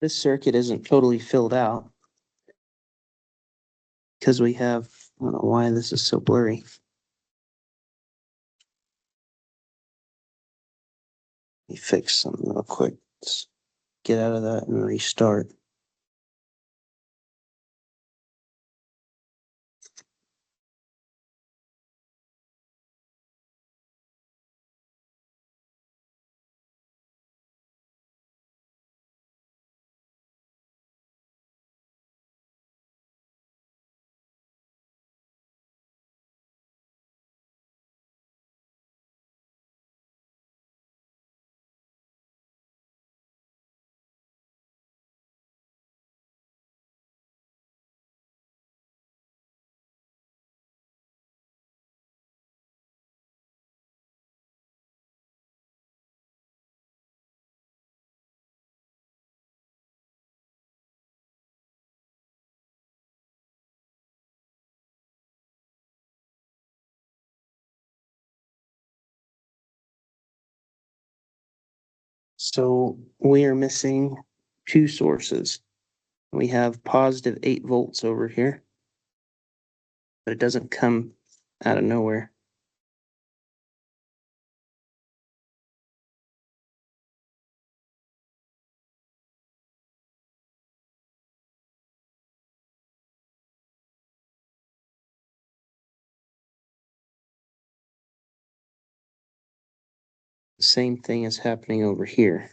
S2: This circuit isn't totally filled out because we have, I don't know why this is so blurry. Let me fix something real quick. Let's get out of that and restart. So we are missing two sources. We have positive 8 volts over here, but it doesn't come out of nowhere. The same thing is happening over here.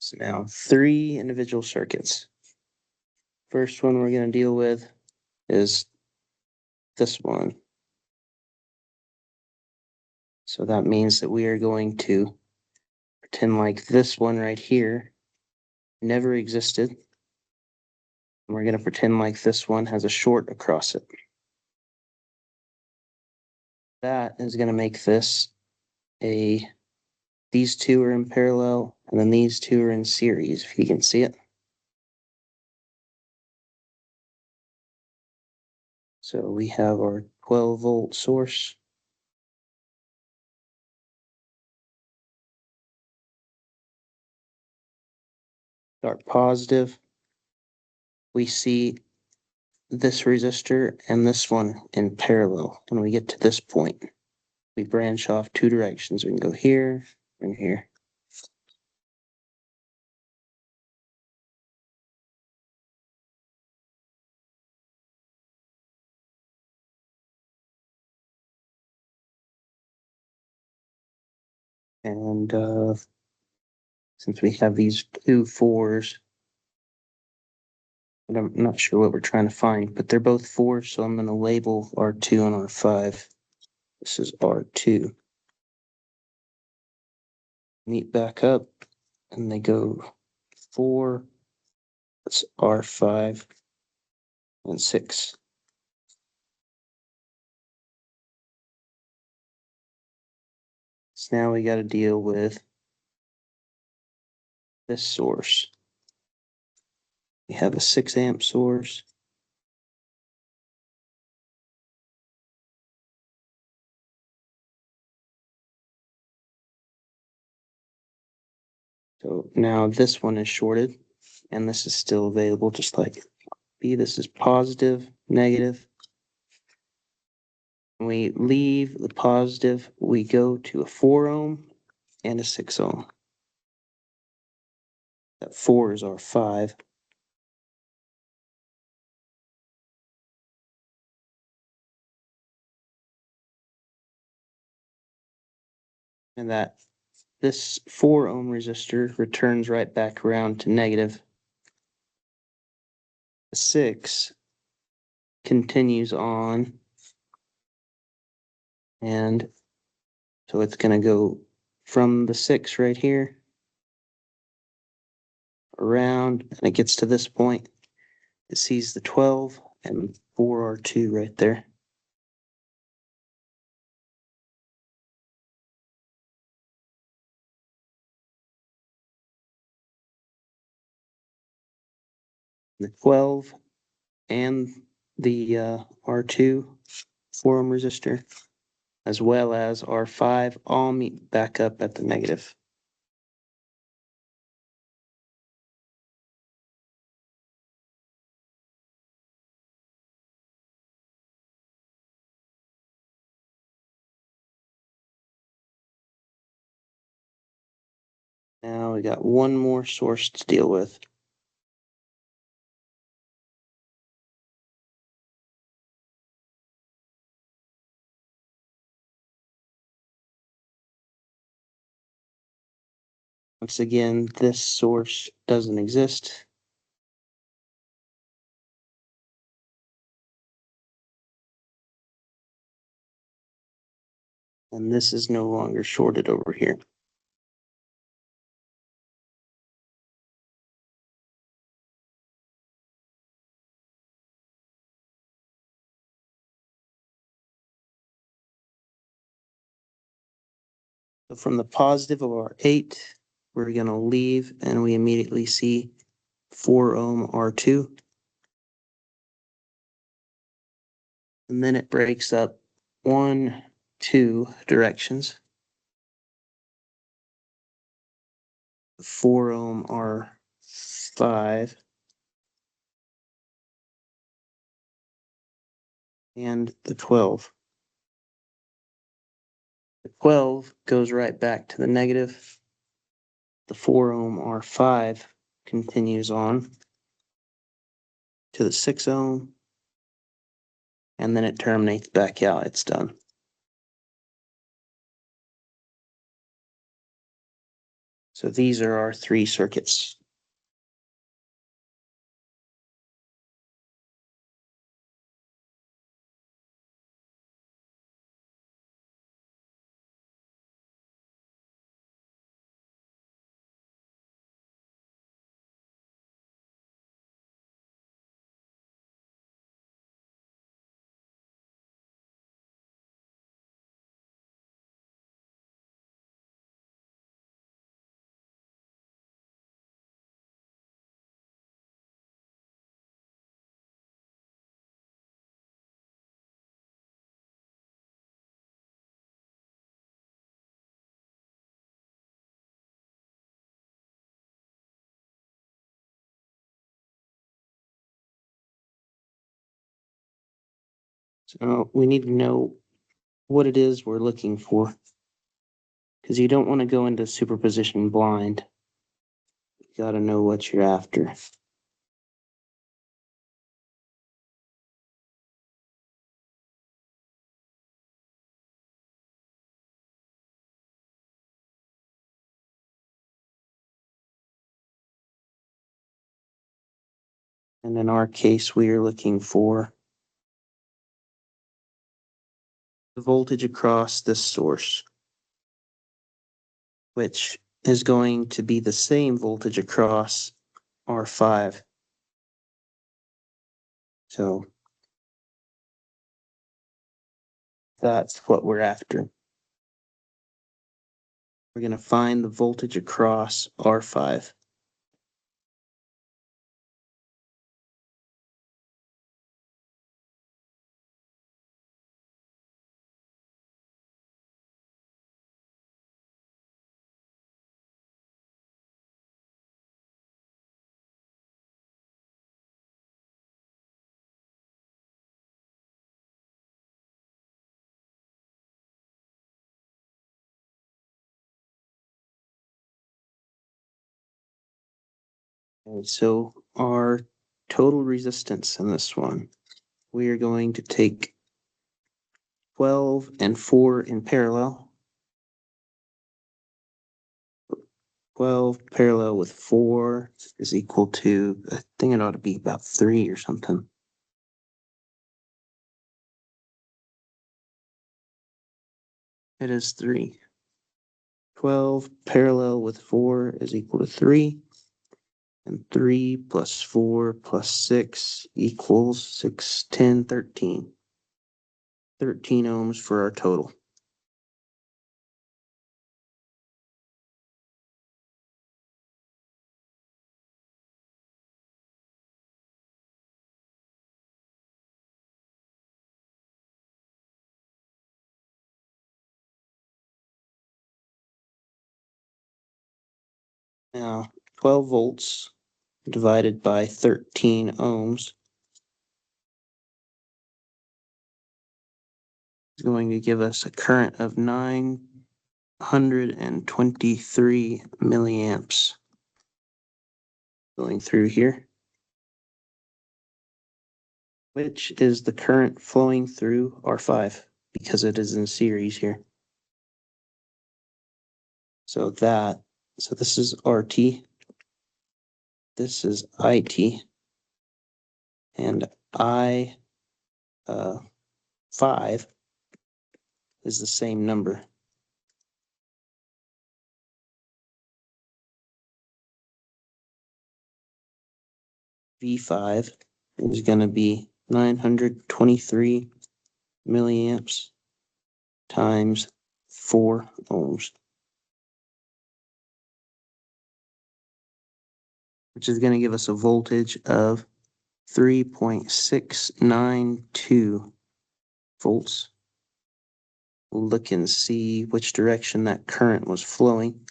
S2: So now 3 individual circuits. First one we're going to deal with is this one. So that means that we are going to pretend like this one right here never existed. And we're going to pretend like this one has a short across it. That is going to make this these two are in parallel, and then these two are in series, if you can see it. So we have our 12-volt source. Start positive. We see this resistor and this one in parallel. When we get to this point, we branch off 2 directions. We can go here and here. And since we have these 2 4s, and I'm not sure what we're trying to find, but they're both 4, so I'm going to label R2 and R5. This is R2. Meet back up, and they go 4, that's R5, and 6. So now we got to deal with this source. We have a 6 amp source. So now this one is shorted, and this is still available, just like B. This is positive, negative. When we leave the positive, we go to a 4 ohm and a 6 ohm. That 4 is our 5. And that this 4 ohm resistor returns right back around to negative. The 6 continues on, and so it's going to go from the 6 right here around, and it gets to this point. It sees the 12 and 4R2 right there. The 12 and the R2 4 ohm resistor, as well as R5, all meet back up at the negative. Now we got one more source to deal with. Once again, this source doesn't exist. And this is no longer shorted over here. So from the positive of our 8, we're gonna leave and we immediately see 4 ohm R2. And then it breaks up 1, 2 directions. 4 ohm R5. And the 12. The 12 goes right back to the negative. The 4 ohm R5 continues on to the 6 ohm. And then it terminates back out. It's done. So these are our 3 circuits. So we need to know what it is we're looking for, because you don't want to go into superposition blind. You got to know what you're after. And in our case, we are looking for the voltage across this source, which is going to be the same voltage across R5. So that's what we're after. We're going to find the voltage across R5. Okay, so our total resistance in this one, we are going to take 12 and 4 in parallel. 12 parallel with 4 is equal to, I think it ought to be about 3 or something. It is 3. 12 parallel with 4 is equal to 3. And 3 plus 4 plus 6 equals 6, 10, 13. 13 ohms for our total. Now, 12 volts divided by 13 ohms is going to give us a current of 923 milliamps going through here, which is the current flowing through R5 because it is in series here. So this is RT, this is IT, and I 5 is the same number. V5 is going to be 923 milliamps times 4 ohms. which is gonna give us a voltage of 3.692 volts. We'll look and see which direction that current was flowing.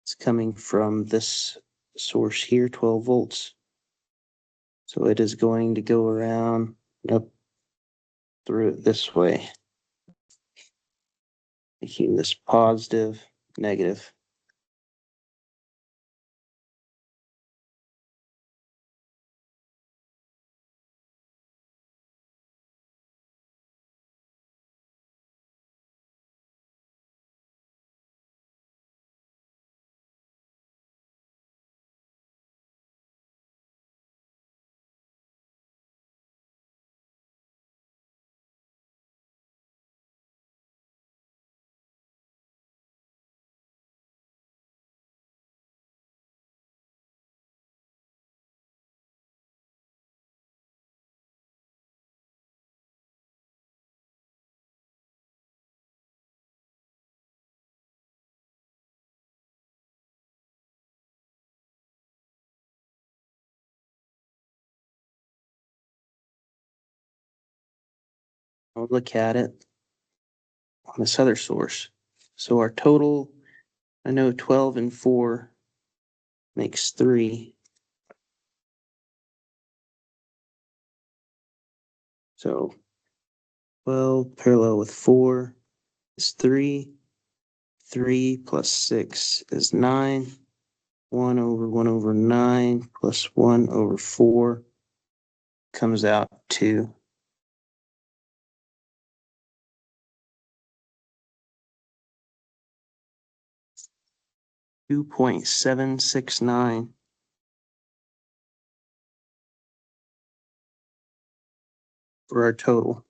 S2: It's coming from this source here, 12 volts. So it is going to go around up through it this way, making this positive, negative. I'll look at it on this other source. So our total, I know 12 and 4 makes 3. So 12 parallel with 4 is 3. 3 plus 6 is 9. 1 over 9 plus 1 over 4 comes out to 2.769 for our total.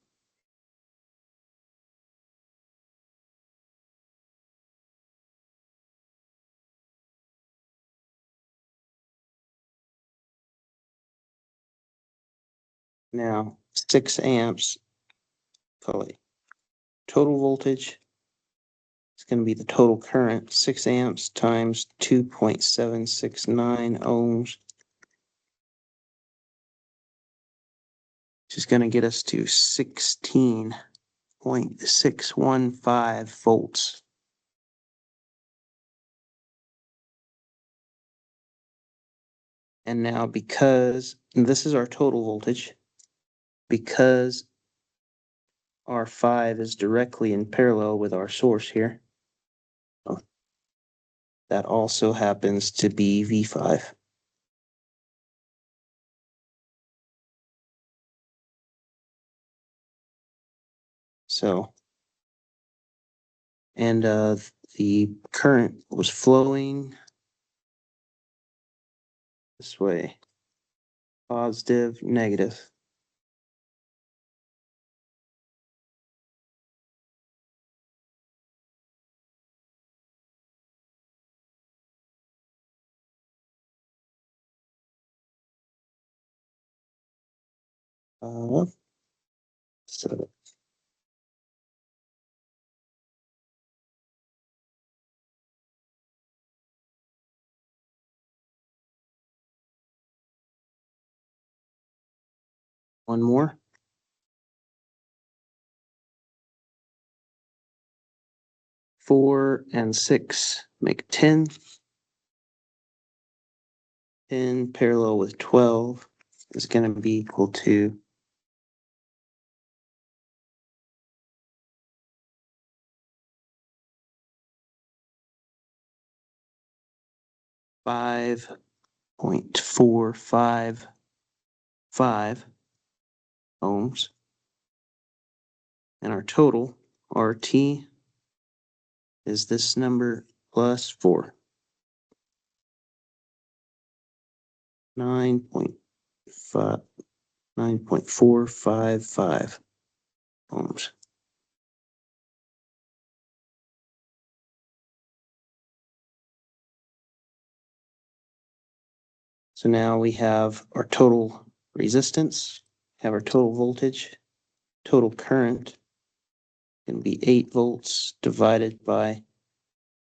S2: Now, 6 amps, call it total voltage. It's going to be the total current, 6 amps times 2.769 ohms, which is going to get us to 16.615 volts. And now because, and this is our total voltage, because R5 is directly in parallel with our source here, that also happens to be V5. So, and the current was flowing this way, positive, negative. So one more. Four and 6 make 10. 10 parallel with 12 is going to be equal to 5.455 ohms. And our total, RT, is this number plus 4. 9.455 ohms. So now we have our total resistance, have our total voltage, total current can be 8 volts divided by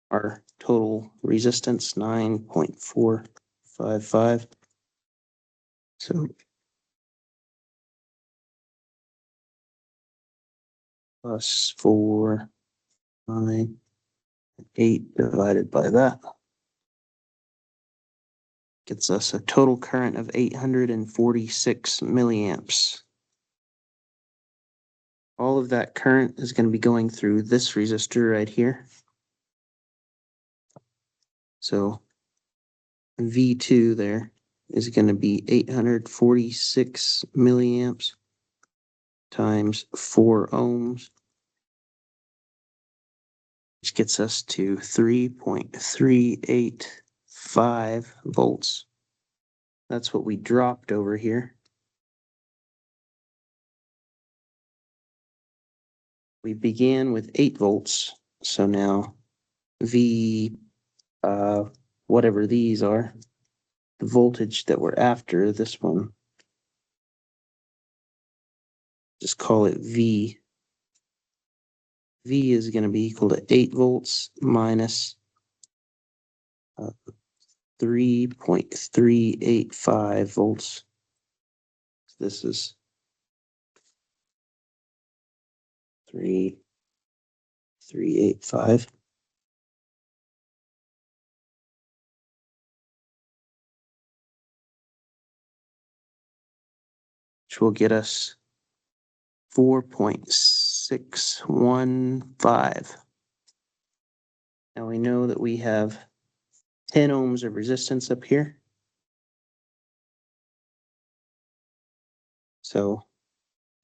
S2: our total resistance, 9.455 5.5. So plus 4, 9, 8 divided by that gets us a total current of 846 milliamps. All of that current is going to be going through this resistor right here. So V2 there is going to be 846 milliamps times 4 ohms, which gets us to 3.385 volts. That's what we dropped over here. We began with 8 volts, so now whatever these are, the voltage that we're after, this one, just call it V. V is going to be equal to 8 volts minus 3.385 volts. This is 3.385. Which will get us 4.615. Now we know that we have 10 ohms of resistance up here. So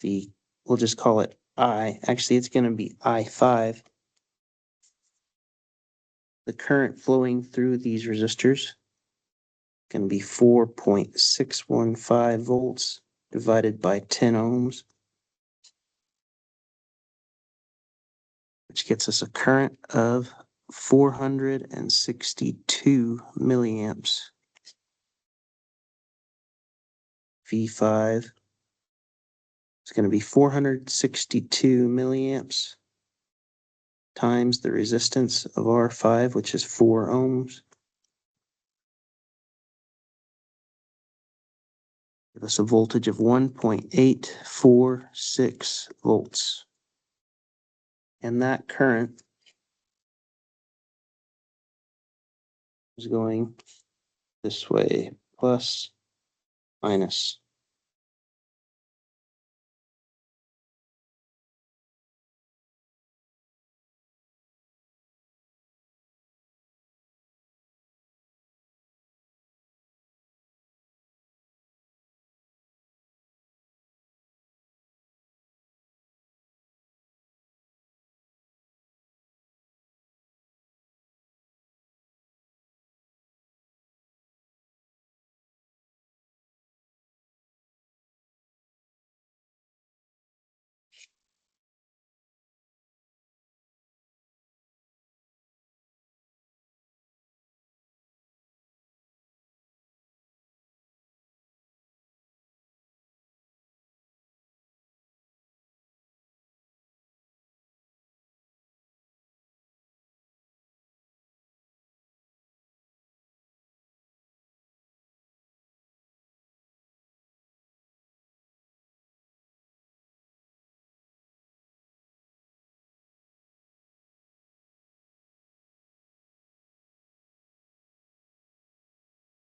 S2: we'll just call it I. Actually, it's going to be I5. The current flowing through these resistors going to be 4.615 volts divided by 10 ohms, which gets us a current of 462 milliamps. V5 is going to be 462 milliamps times the resistance of R5, which is 4 ohms. Give us a voltage of 1.846 volts. And that current is going this way, plus, minus.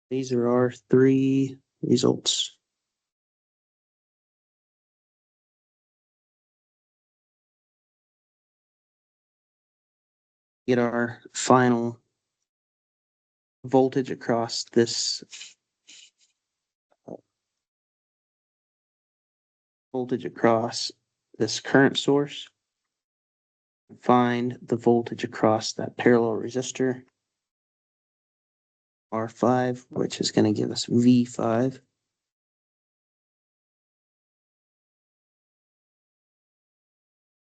S2: These are our 3 results. Get our final voltage across this current source. Find the voltage across that parallel resistor, R5, which is going to give us V5.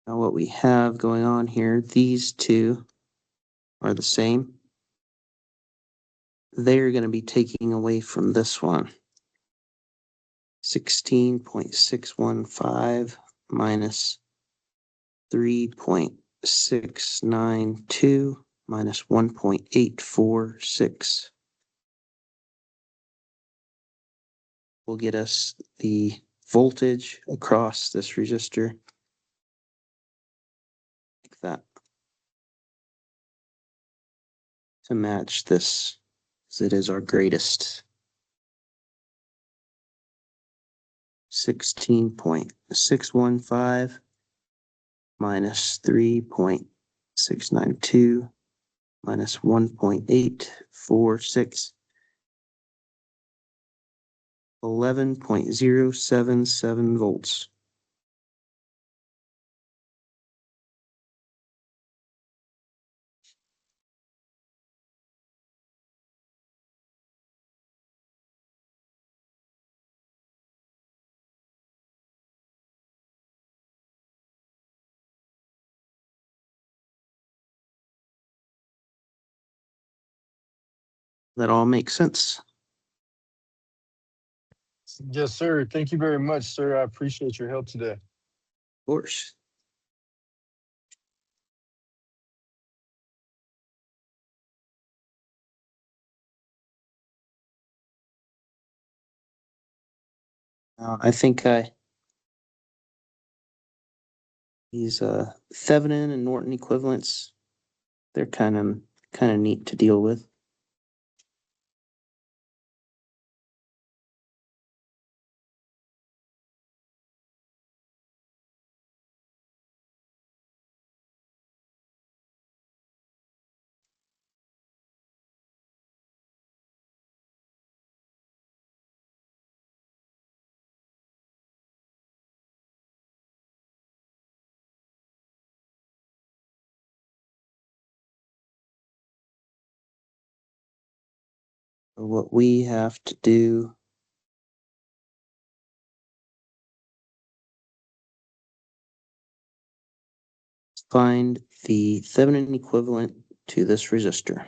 S2: Now what we have going on here, these two are the same. They're going to be taking away from this one. 16.615 minus 3.692 minus 1.846. will get us the voltage across this resistor. Like that. To match this, as it is our greatest. 16.615 minus 3.692 minus 1.846. 11.077 volts. That all makes sense?
S5: Yes, sir. Thank you very much, sir. I appreciate your help today.
S2: Of course. I think these Thevenin and Norton equivalents, they're kind of neat to deal with. What we have to do is find the Thevenin equivalent to this resistor.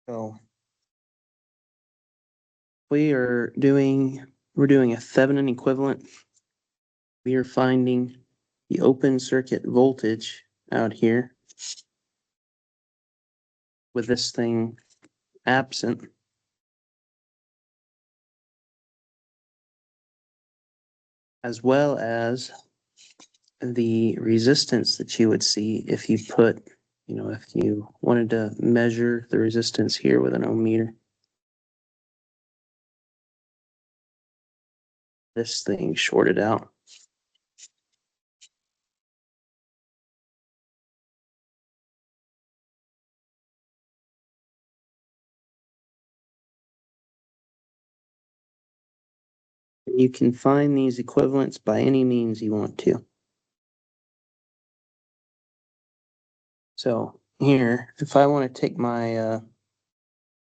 S2: So we're doing a Thevenin equivalent. We are finding the open circuit voltage out here with this thing absent. As well as the resistance that you would see if you put, if you wanted to measure the resistance here with an ohm meter. This thing shorted out. You can find these equivalents by any means you want to. So here, if I want to take my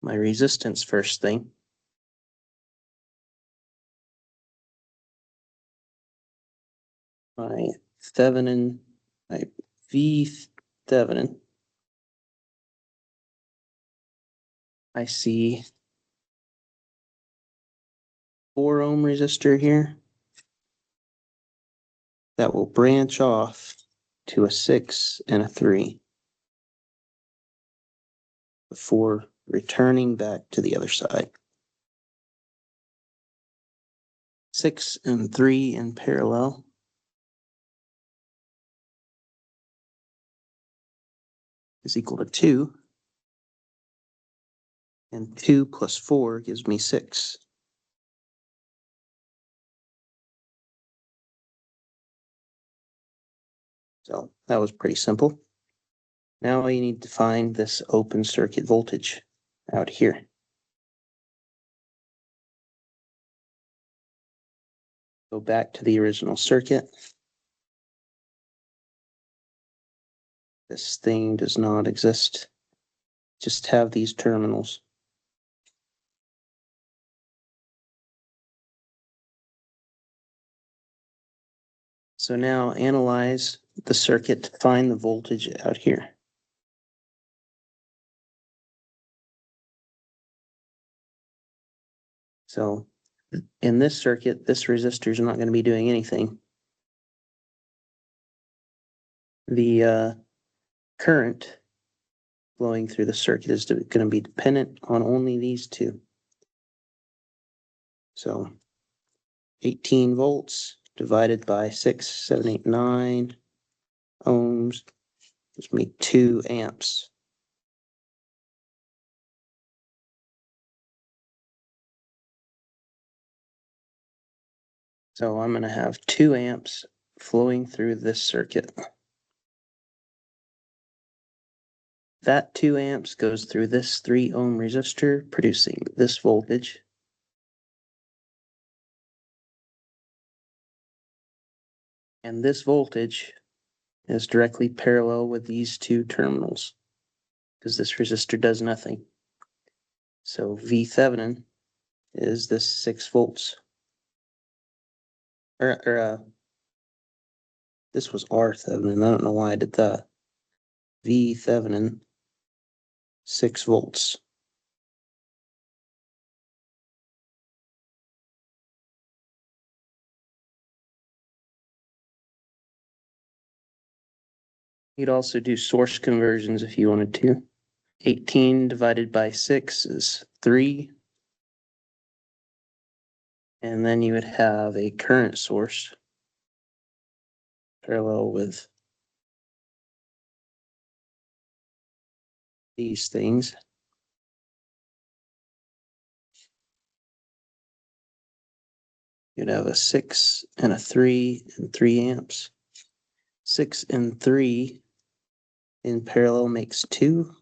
S2: my resistance first thing, my Thevenin, my V Thevenin, I see 4 ohm resistor here that will branch off to a 6 and a 3 before returning back to the other side. 6 and 3 in parallel. Is equal to 2. And 2 plus 4 gives me 6. So that was pretty simple. Now you need to find this open circuit voltage out here. Go back to the original circuit. This thing does not exist. Just have these terminals. So now analyze the circuit to find the voltage out here. So in this circuit, this resistor is not going to be doing anything. The current flowing through the circuit is going to be dependent on only these two. So 18 volts divided by 6,789 ohms gives me 2 amps. So I'm going to have 2 amps flowing through this circuit. That 2 amps goes through this 3 ohm resistor, producing this voltage. And this voltage is directly parallel with these two terminals, because this resistor does nothing. So V Thevenin is this 6 volts. This was R Thevenin. I don't know why I did that. V Thevenin, 6 volts. You'd also do source conversions if you wanted to. 18 divided by 6 is 3. And then you would have a current source parallel with these things. You'd have a 6 and a 3 and 3 amps. 6 and 3 in parallel makes 2.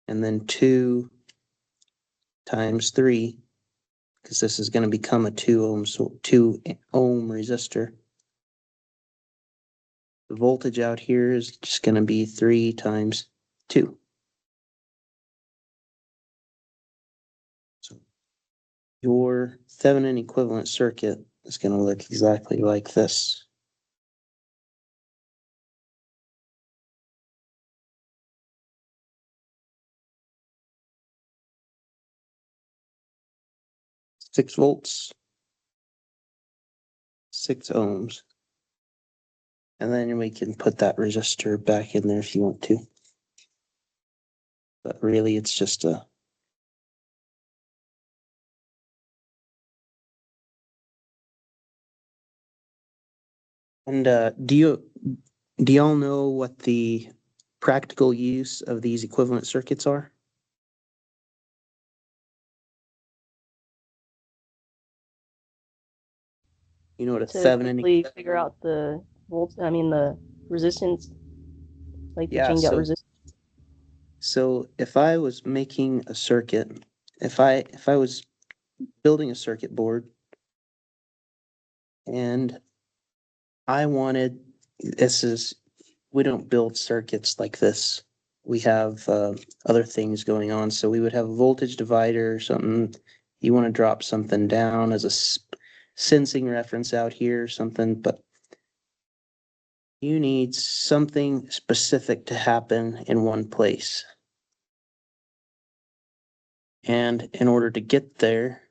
S2: And then 2 times 3, because this is going to become a 2 ohm resistor. The voltage out here is just going to be 3 times 2. So your Thevenin equivalent circuit is going to look exactly like this. Six volts, 6 ohms. And then we can put that resistor back in there if you want to. But really, it's just a And do y'all know what the practical use of these equivalent circuits are? You know what a
S6: To
S2: Thevenin?
S6: quickly figure out the volts, the resistance, like to
S2: Yeah,
S6: change out
S2: so-
S6: resistance.
S2: So if I was making a circuit, if I was building a circuit board and I wanted, we don't build circuits like this. We have other things going on. So we would have a voltage divider or something. You want to drop something down as a sensing reference out here or something, but you need something specific to happen in one place. And in order to get there,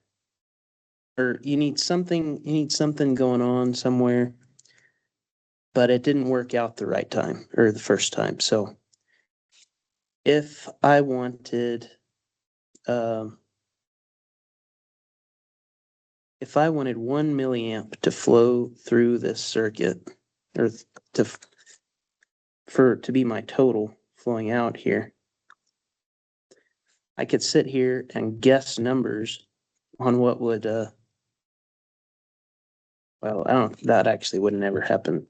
S2: or you need something going on somewhere, but it didn't work out the right time or the first time. So if I wanted, if I wanted 1 milliamp to flow through this circuit, or to be my total flowing out here, I could sit here and guess numbers on what would, well, I don't, that actually would never happen.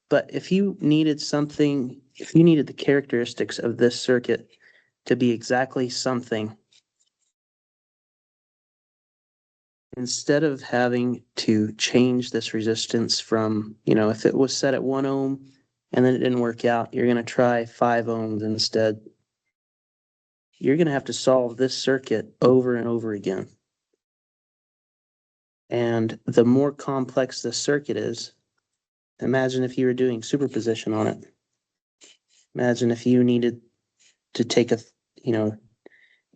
S2: But if you needed something, if you needed the characteristics of this circuit to be exactly something, instead of having to change this resistance from, if it was set at 1 ohm and then it didn't work out, you're going to try 5 ohms instead. You're going to have to solve this circuit over and over again. And the more complex this circuit is, imagine if you were doing superposition on it. Imagine if you needed to take you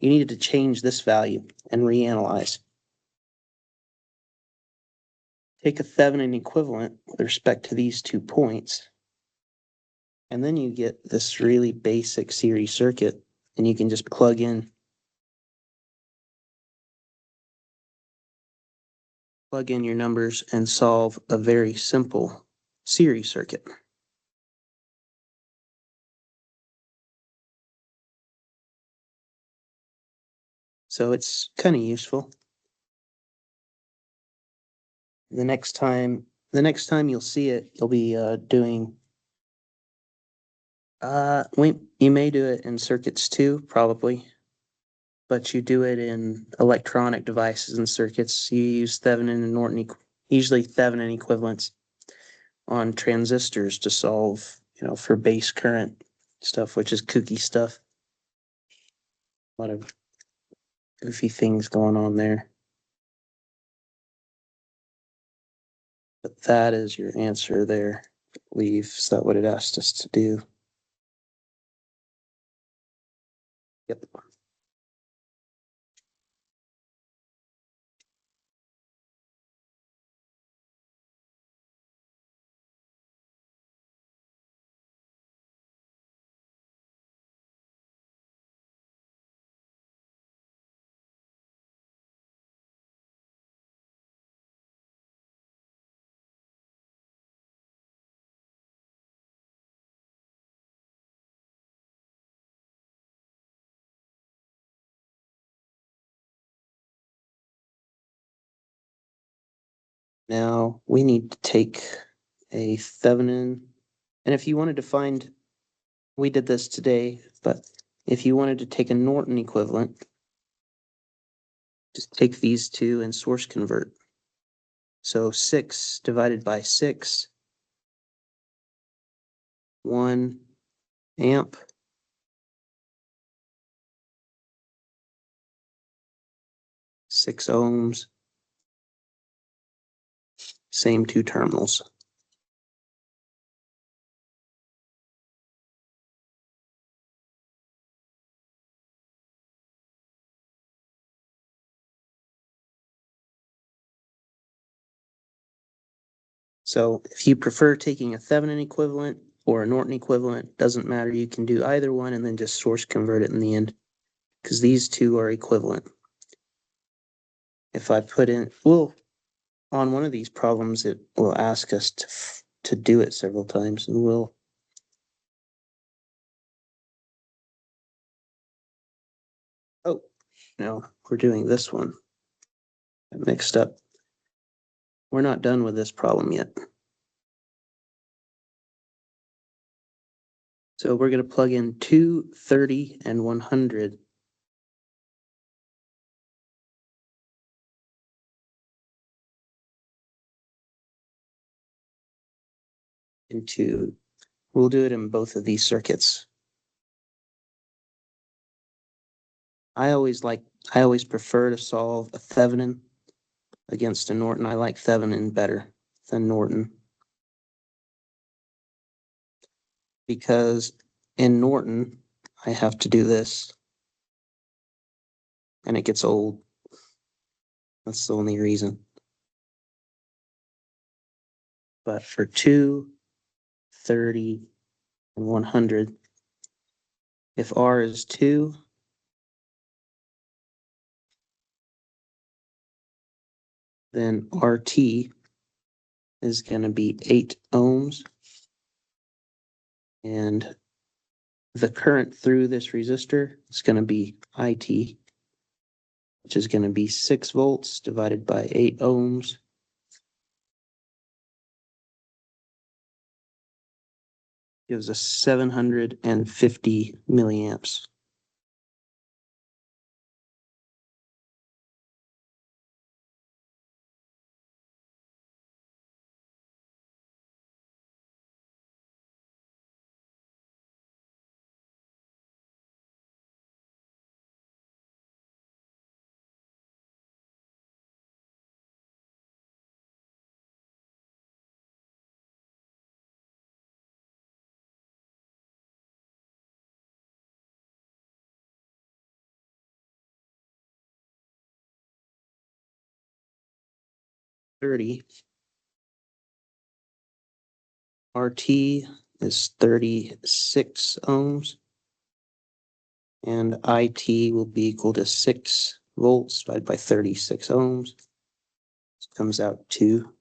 S2: needed to change this value and reanalyze. Take a Thevenin equivalent with respect to these 2 points, and then you get this really basic series circuit, and you can just plug in your numbers and solve a very simple series circuit. So it's kind of useful. The next time you'll see it, you'll be doing you may do it in circuits too, probably, but you do it in electronic devices and circuits. You use Thevenin and Norton, usually Thevenin equivalents on transistors to solve, for base current stuff, which is kooky stuff. A lot of goofy things going on there. But that is your answer there, I believe. Is that what it asked us to do? Yep. Now we need to take a Thevenin, and if you wanted to find, we did this today, but if you wanted to take a Norton equivalent, just take these two and source convert. So 6 divided by 6, 1 amp. Six ohms. Same 2 terminals. So if you prefer taking a Thevenin equivalent or a Norton equivalent, doesn't matter. You can do either one and then just source convert it in the end, because these two are equivalent. If I put in, on one of these problems, it will ask us to do it several times, and oh, no, we're doing this one. I mixed up. We're not done with this problem yet. So we're going to plug in 2, 30, and 100. We'll do it in both of these circuits. I always prefer to solve a Thevenin against a Norton. I like Thevenin better than Norton, because in Norton, I have to do this and it gets old. That's the only reason. But for 2, 30, and 100, if R is 2, then RT is going to be 8 ohms. And the current through this resistor is going to be IT, which is going to be 6 volts divided by 8 ohms. gives us 750 milliamps. RT is 36 ohms. And IT will be equal to 6 volts divided by 36 ohms. This comes out to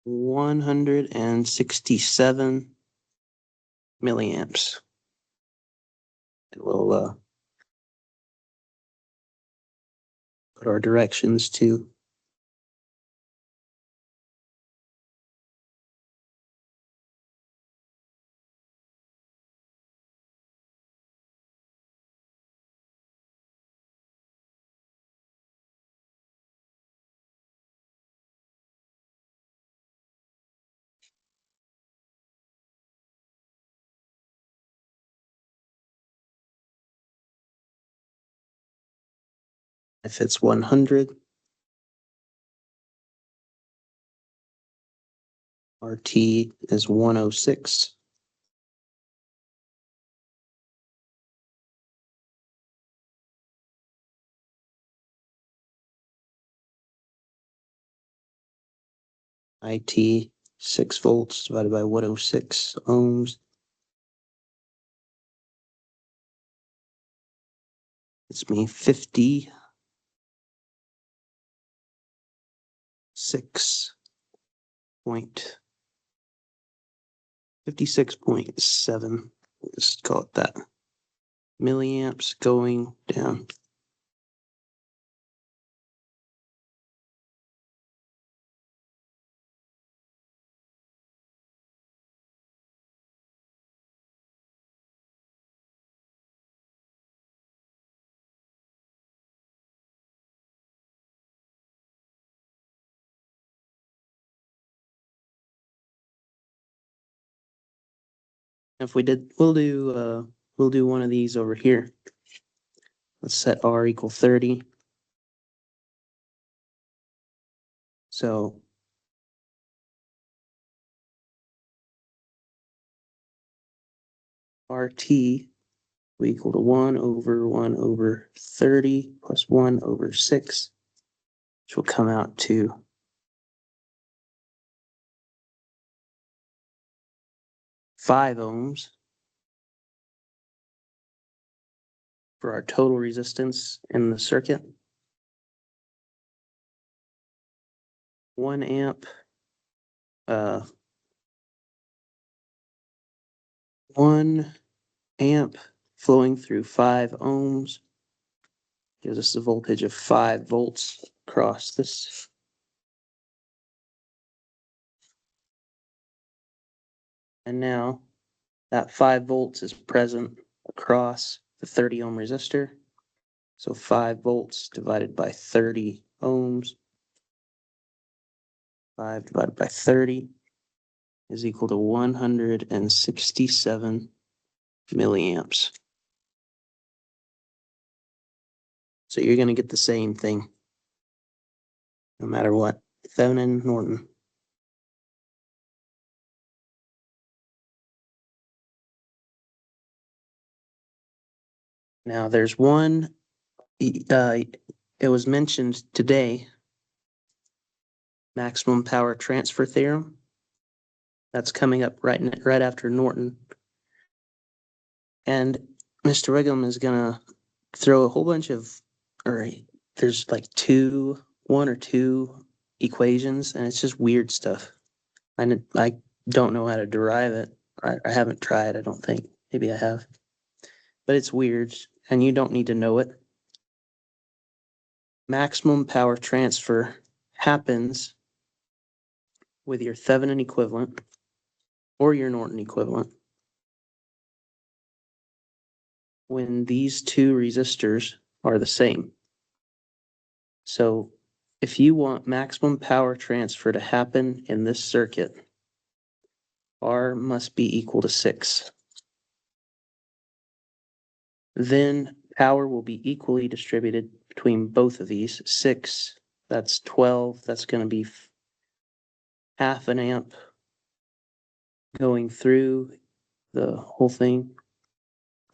S2: 167 milliamps. And we'll put our directions to if it's 100. RT is 106. IT 6 volts divided by 106 ohms. It's me 56.7. Let's call it that. Milliamps going down. If we did, we'll do one of these over here. Let's set R equal 30. So RT will equal to 1 over 30 plus 1 over 6, which will come out to 5 ohms for our total resistance in the circuit. 1 amp, 1 amp flowing through 5 ohms gives us a voltage of 5 volts across this. And now that 5 volts is present across the 30 ohm resistor. So 5 volts divided by 30 ohms. 5 divided by 30 is equal to 167 milliamps. So you're going to get the same thing no matter what. Thevenin, Norton. Now there's one, it was mentioned today, maximum power transfer theorem. That's coming up right after Norton. And Mr. Wiggum is gonna throw a whole bunch of, or there's like one or two equations, and it's just weird stuff. I don't know how to derive it. I haven't tried, I don't think. Maybe I have. But it's weird, and you don't need to know it. Maximum power transfer happens with your Thevenin equivalent or your Norton equivalent, when these two resistors are the same. So if you want maximum power transfer to happen in this circuit, R must be equal to 6. Then power will be equally distributed between both of these. 6, that's 12, that's going to be half an amp going through the whole thing,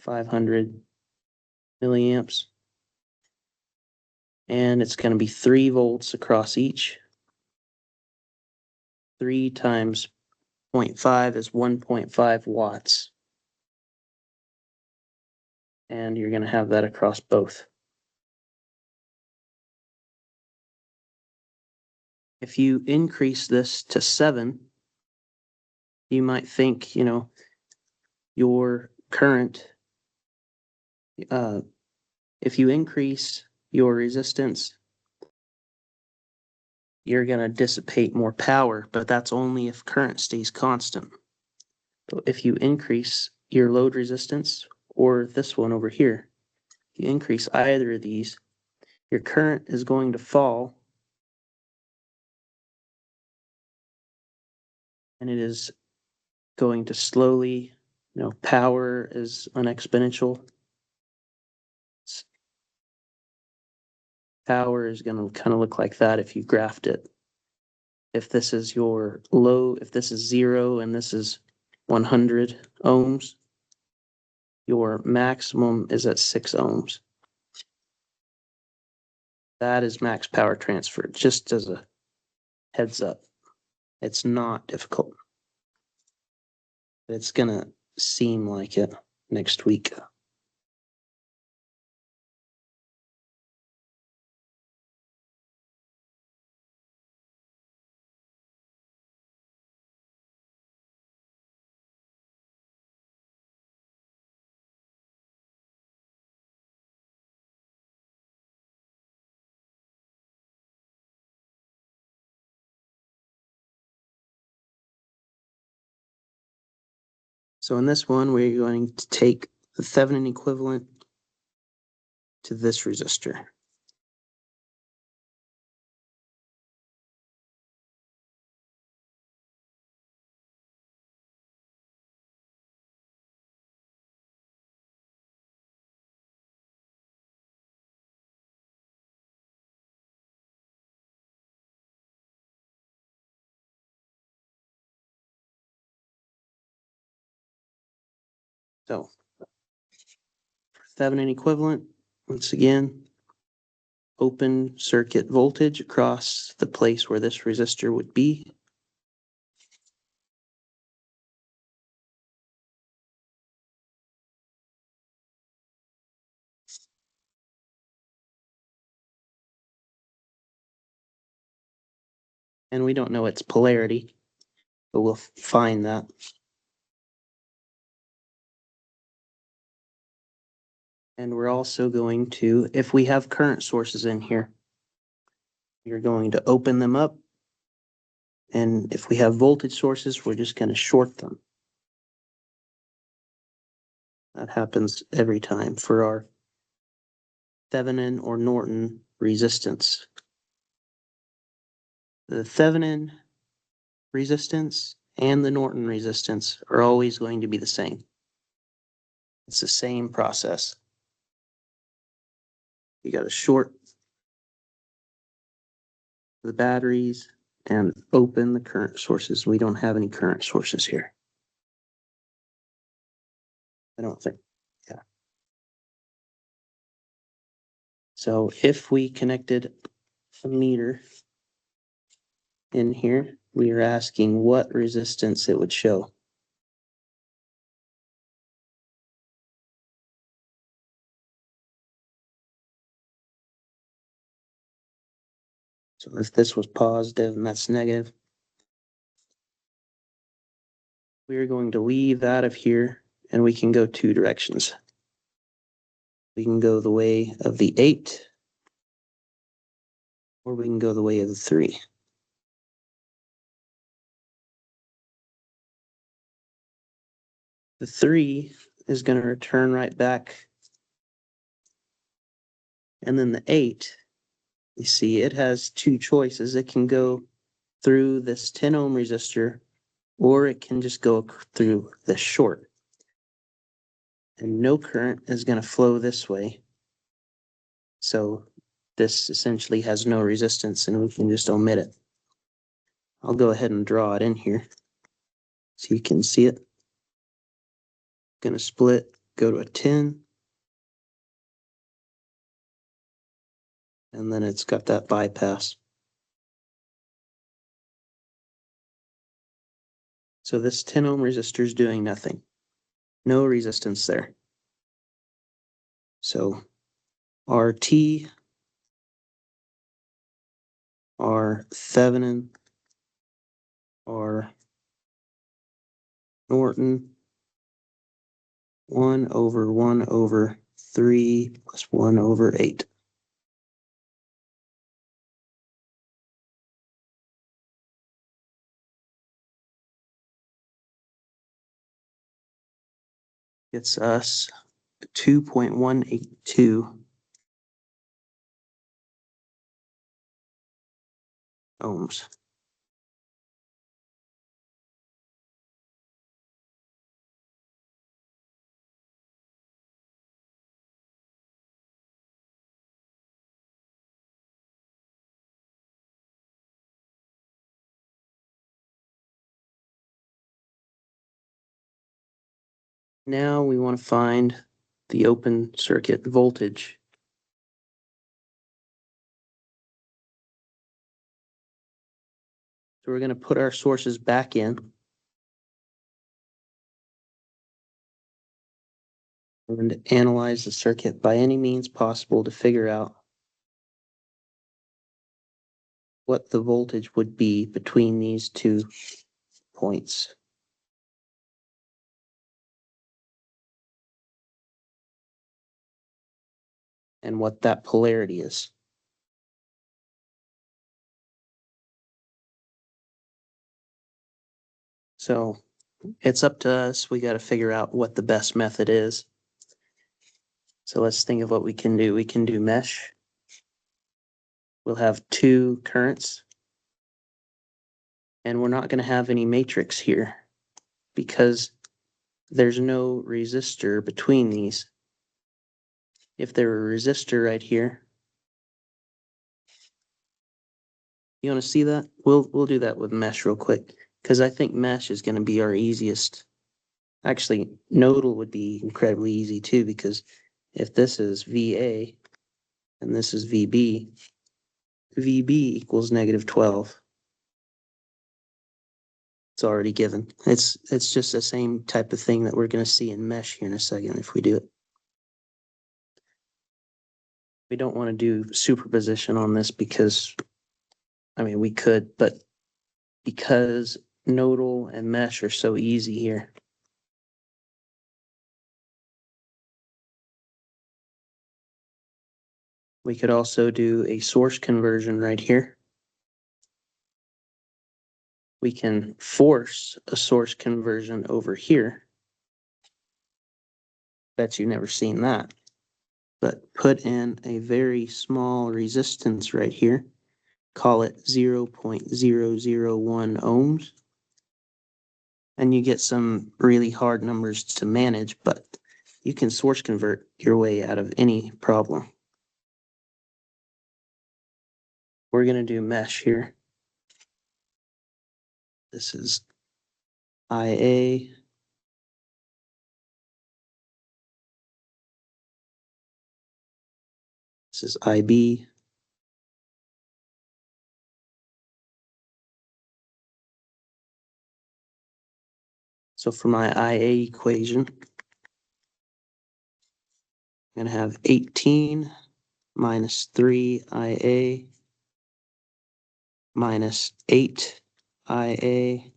S2: 500 milliamps. And it's going to be 3 volts across each. 3 times 0.5 is 1.5 watts. And you're going to have that across both. If you increase this to 7, you might think, your current, if you increase your resistance, you're going to dissipate more power, but that's only if current stays constant. But if you increase your load resistance, or this one over here, if you increase either of these, your current is going to fall, and it is going to slowly, power is an exponential. Power is going to kind of look like that if you graphed it. If this is your low, if this is 0 and this is 100 ohms, your maximum is at 6 ohms. That is max power transfer, just as a heads up. It's not difficult. It's going to seem like it next week. So in this one, we're going to take the Thevenin equivalent to this resistor. So for Thevenin equivalent, once again, open circuit voltage across the place where this resistor would be. And we don't know its polarity, but we'll find that. And we're also going to, if we have current sources in here, you're going to open them up. And if we have voltage sources, we're just going to short them. That happens every time for our Thevenin or Norton resistance. The Thevenin resistance and the Norton resistance are always going to be the same. It's the same process. You got to short the batteries and open the current sources. We don't have any current sources here. I don't think. Yeah. So if we connected a meter in here, we are asking what resistance it would show. So if this was positive and that's negative, we are going to leave out of here and we can go 2 directions. We can go the way of the 8, or we can go the way of the 3. The 3 is going to return right back. And then the 8, you see it has two choices. It can go through this 10 ohm resistor, or it can just go through the short. And no current is going to flow this way. So this essentially has no resistance, and we can just omit it. I'll go ahead and draw it in here so you can see it. Going to split, go to a 10. And then it's got that bypass. So this 10 ohm resistor is doing nothing. No resistance there. So RT, R Thevenin, R Norton, 1/1/3 plus 1/8. It's us 2.182 ohms. Now we want to find the open circuit voltage. So we're going to put our sources back in. And analyze the circuit by any means possible to figure out what the voltage would be between these 2 points. And what that polarity is. So it's up to us. We got to figure out what the best method is. So let's think of what we can do. We can do mesh. We'll have 2 currents. And we're not going to have any matrix here because there's no resistor between these. If there were a resistor right here, you want to see that? We'll do that with mesh real quick because I think mesh is going to be our easiest. Actually, nodal would be incredibly easy too because if this is VA and this is VB, VB equals -12. It's already given. It's just the same type of thing that we're going to see in mesh here in a second if we do it. We don't want to do superposition on this because, I mean, we could, but because nodal and mesh are so easy here. We could also do a source conversion right here. We can force a source conversion over here. Bet you've never seen that. But put in a very small resistance right here. Call it 0.001 ohms. And you get some really hard numbers to manage, but you can source convert your way out of any problem. We're going to do mesh here. This is IA. This is IB. So for my IA equation, I'm going to have 18 minus 3 IA minus 8 IA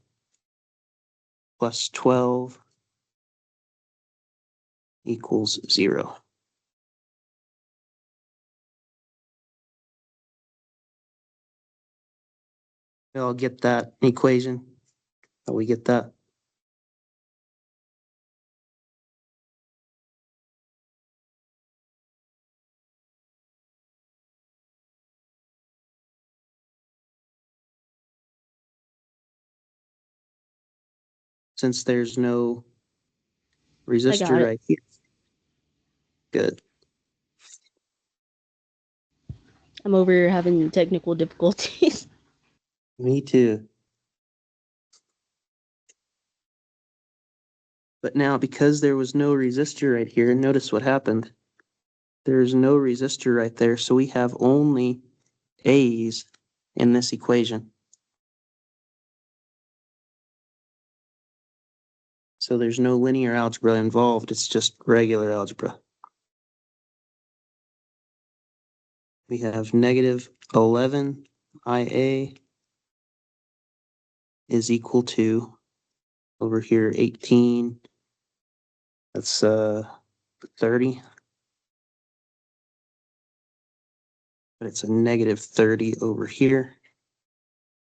S2: plus 12 equals 0. I'll get that equation. We get that. since there's no resistor
S6: it.
S2: right here. Good.
S6: I'm over here having technical difficulties.
S2: Me too. But now, because there was no resistor right here, notice what happened. There's no resistor right there, so we have only A's in this equation. So there's no linear algebra involved, it's just regular algebra. We have negative 11 IA is equal to, over here, 18. That's 30. But it's a negative 30 over here.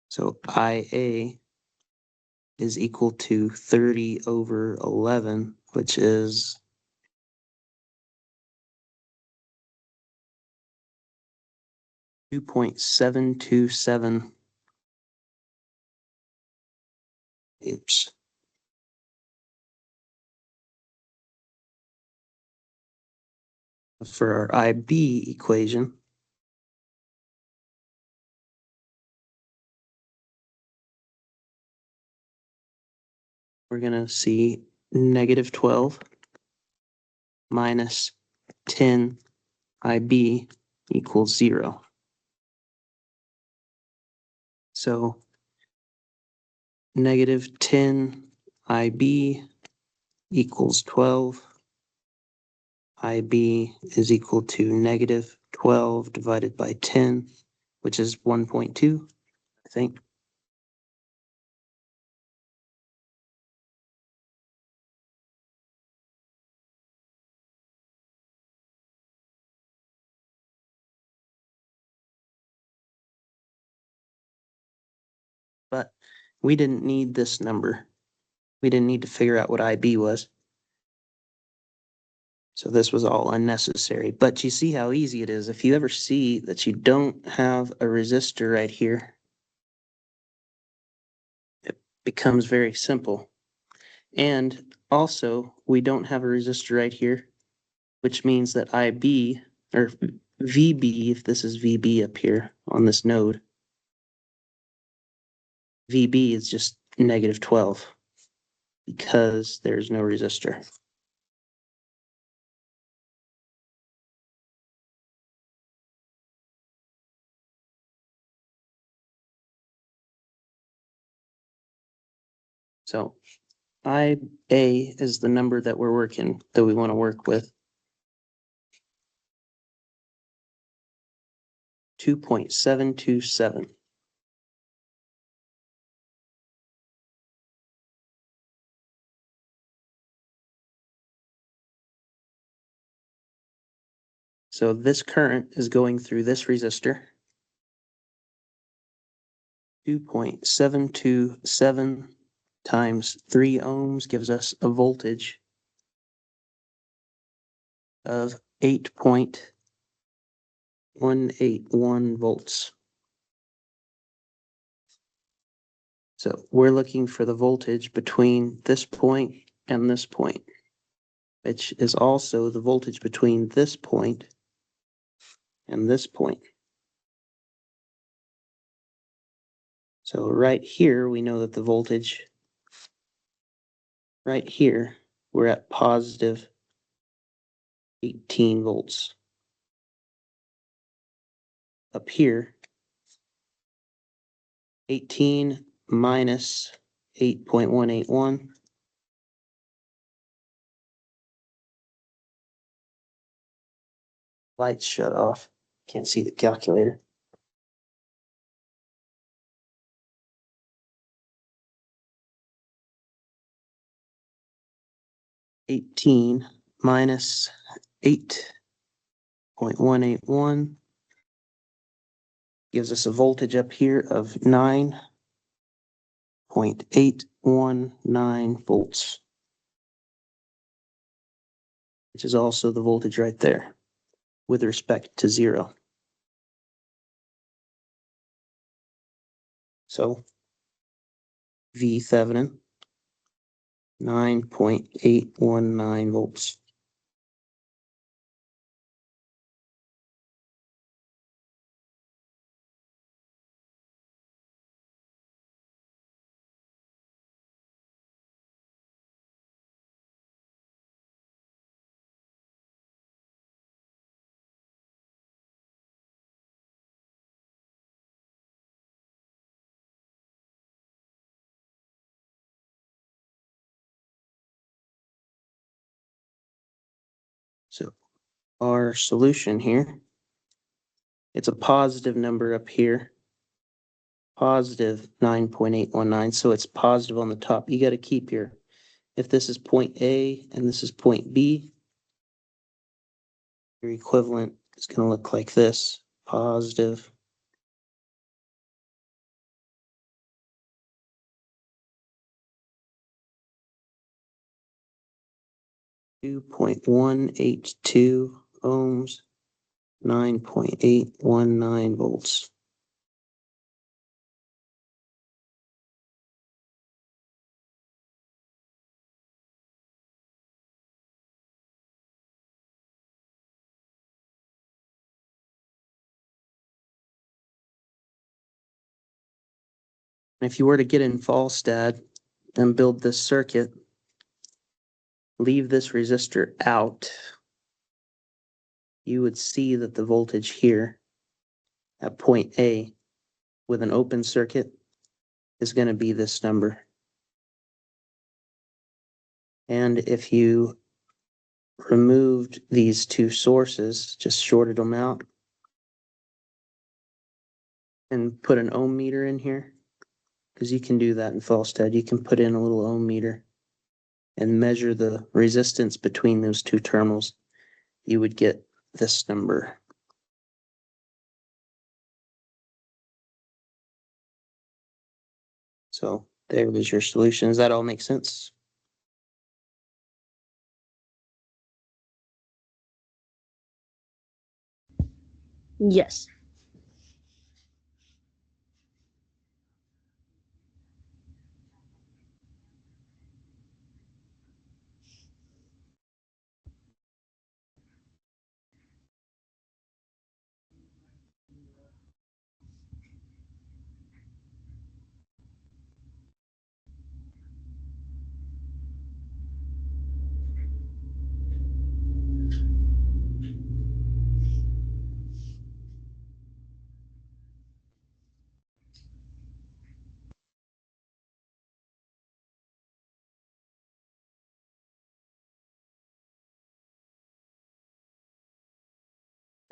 S2: So IA is equal to 30 over 11, which is 2.727 amps. For our IB equation, we're going to see negative 12 minus 10 IB equals 0. So negative 10 IB equals 12. IB is equal to negative 12 divided by 10, which is 1.2, I think. But we didn't need this number. We didn't need to figure out what IB was. So this was all unnecessary. But you see how easy it is. If you ever see that you don't have a resistor right here, it becomes very simple. And also, we don't have a resistor right here, which means that IB, or VB, if this is VB up here on this node, VB is just negative 12 because there's no resistor. So IA is the number that we want to work with. 2.727. So this current is going through this resistor. 2.727 times 3 ohms gives us a voltage of 8.181 volts. So we're looking for the voltage between this point and this point, which is also the voltage between this point and this point. So right here, we know that the voltage, right here, we're at positive 18 volts. Up here, 18 minus 8.181. Lights shut off. Can't see the calculator. $18 minus 8.181 gives us a voltage up here of 9.819 volts, which is also the voltage right there with respect to 0. So V Thevenin 9.819 volts. So our solution here, it's a positive number up here. Positive 9.819, so it's positive on the top. You gotta keep your, if this is point A and this is point B, your equivalent is gonna look like this, positive. .182 ohms, 9.819 volts. If you were to get in Fallstad and build this circuit, leave this resistor out, you would see that the voltage here at point A with an open circuit is going to be this number. And if you removed these two sources, just shorted them out and put an ohm meter in here, because you can do that in Fallstad. You can put in a little ohm meter and measure the resistance between those two terminals. You would get this number. So there was your solution. Does that all make sense?
S6: Yes.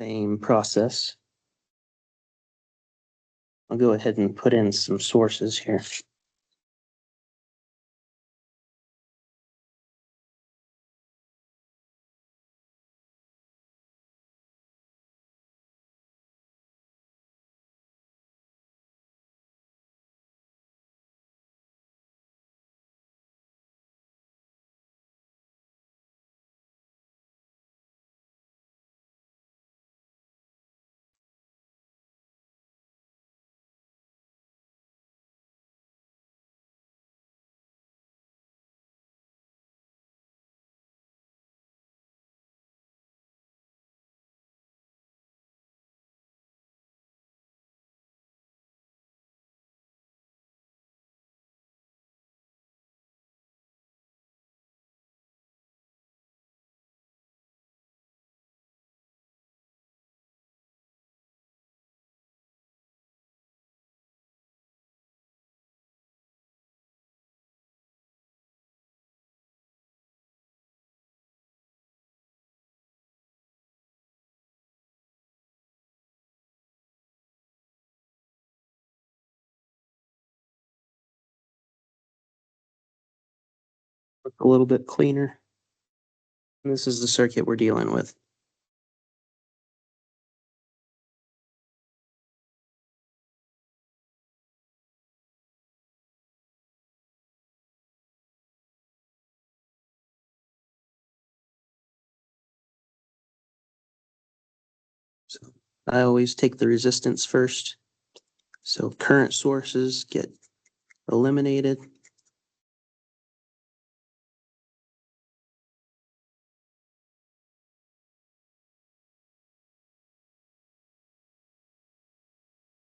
S2: Same process. I'll go ahead and put in some sources here. Look a little bit cleaner. And this is the circuit we're dealing with. So I always take the resistance first. So current sources get eliminated.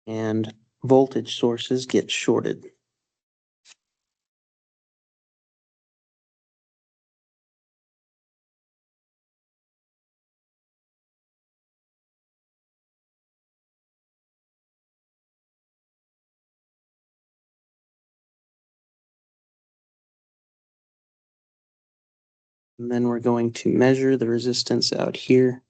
S2: and voltage sources get shorted. And then we're going to measure the resistance out here.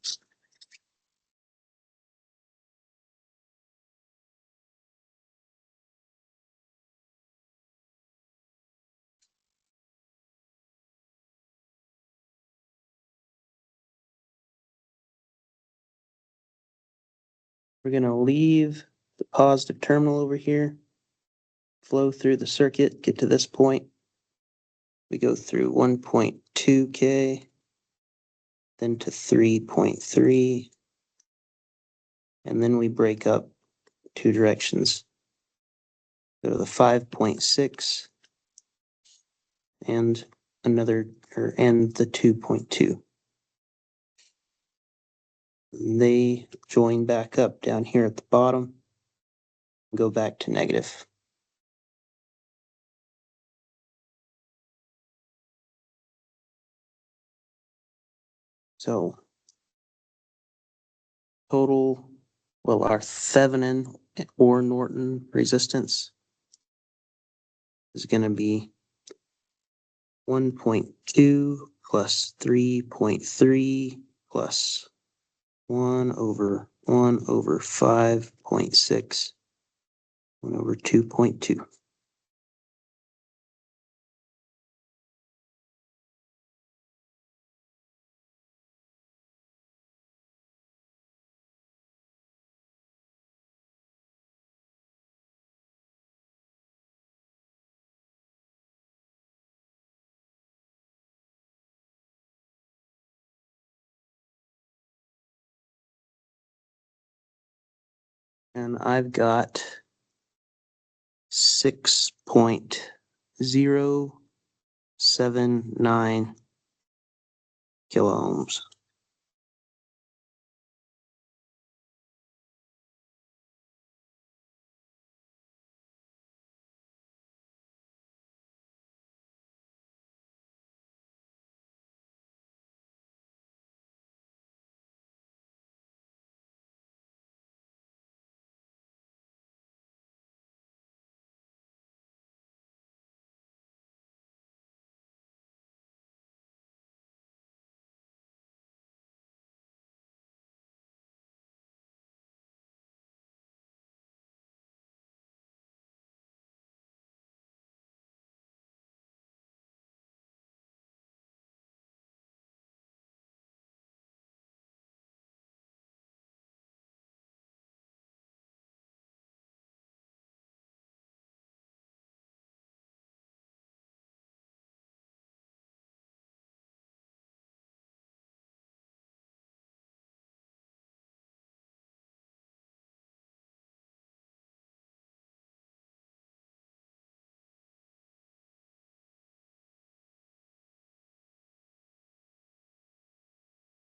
S2: We're gonna leave the positive terminal over here, flow through the circuit, get to this point. We go through 1.2 K, then to 3.3, and then we break up two directions. Go to the 5.6 and and the 2.2. They join back up down here at the bottom, go back to negative. So total, well, our Thevenin or Norton resistance is going to be 1.2 plus 3.3 plus 1 over 5.6, 1 over 2.2. And I've got 6.079 kilo ohms.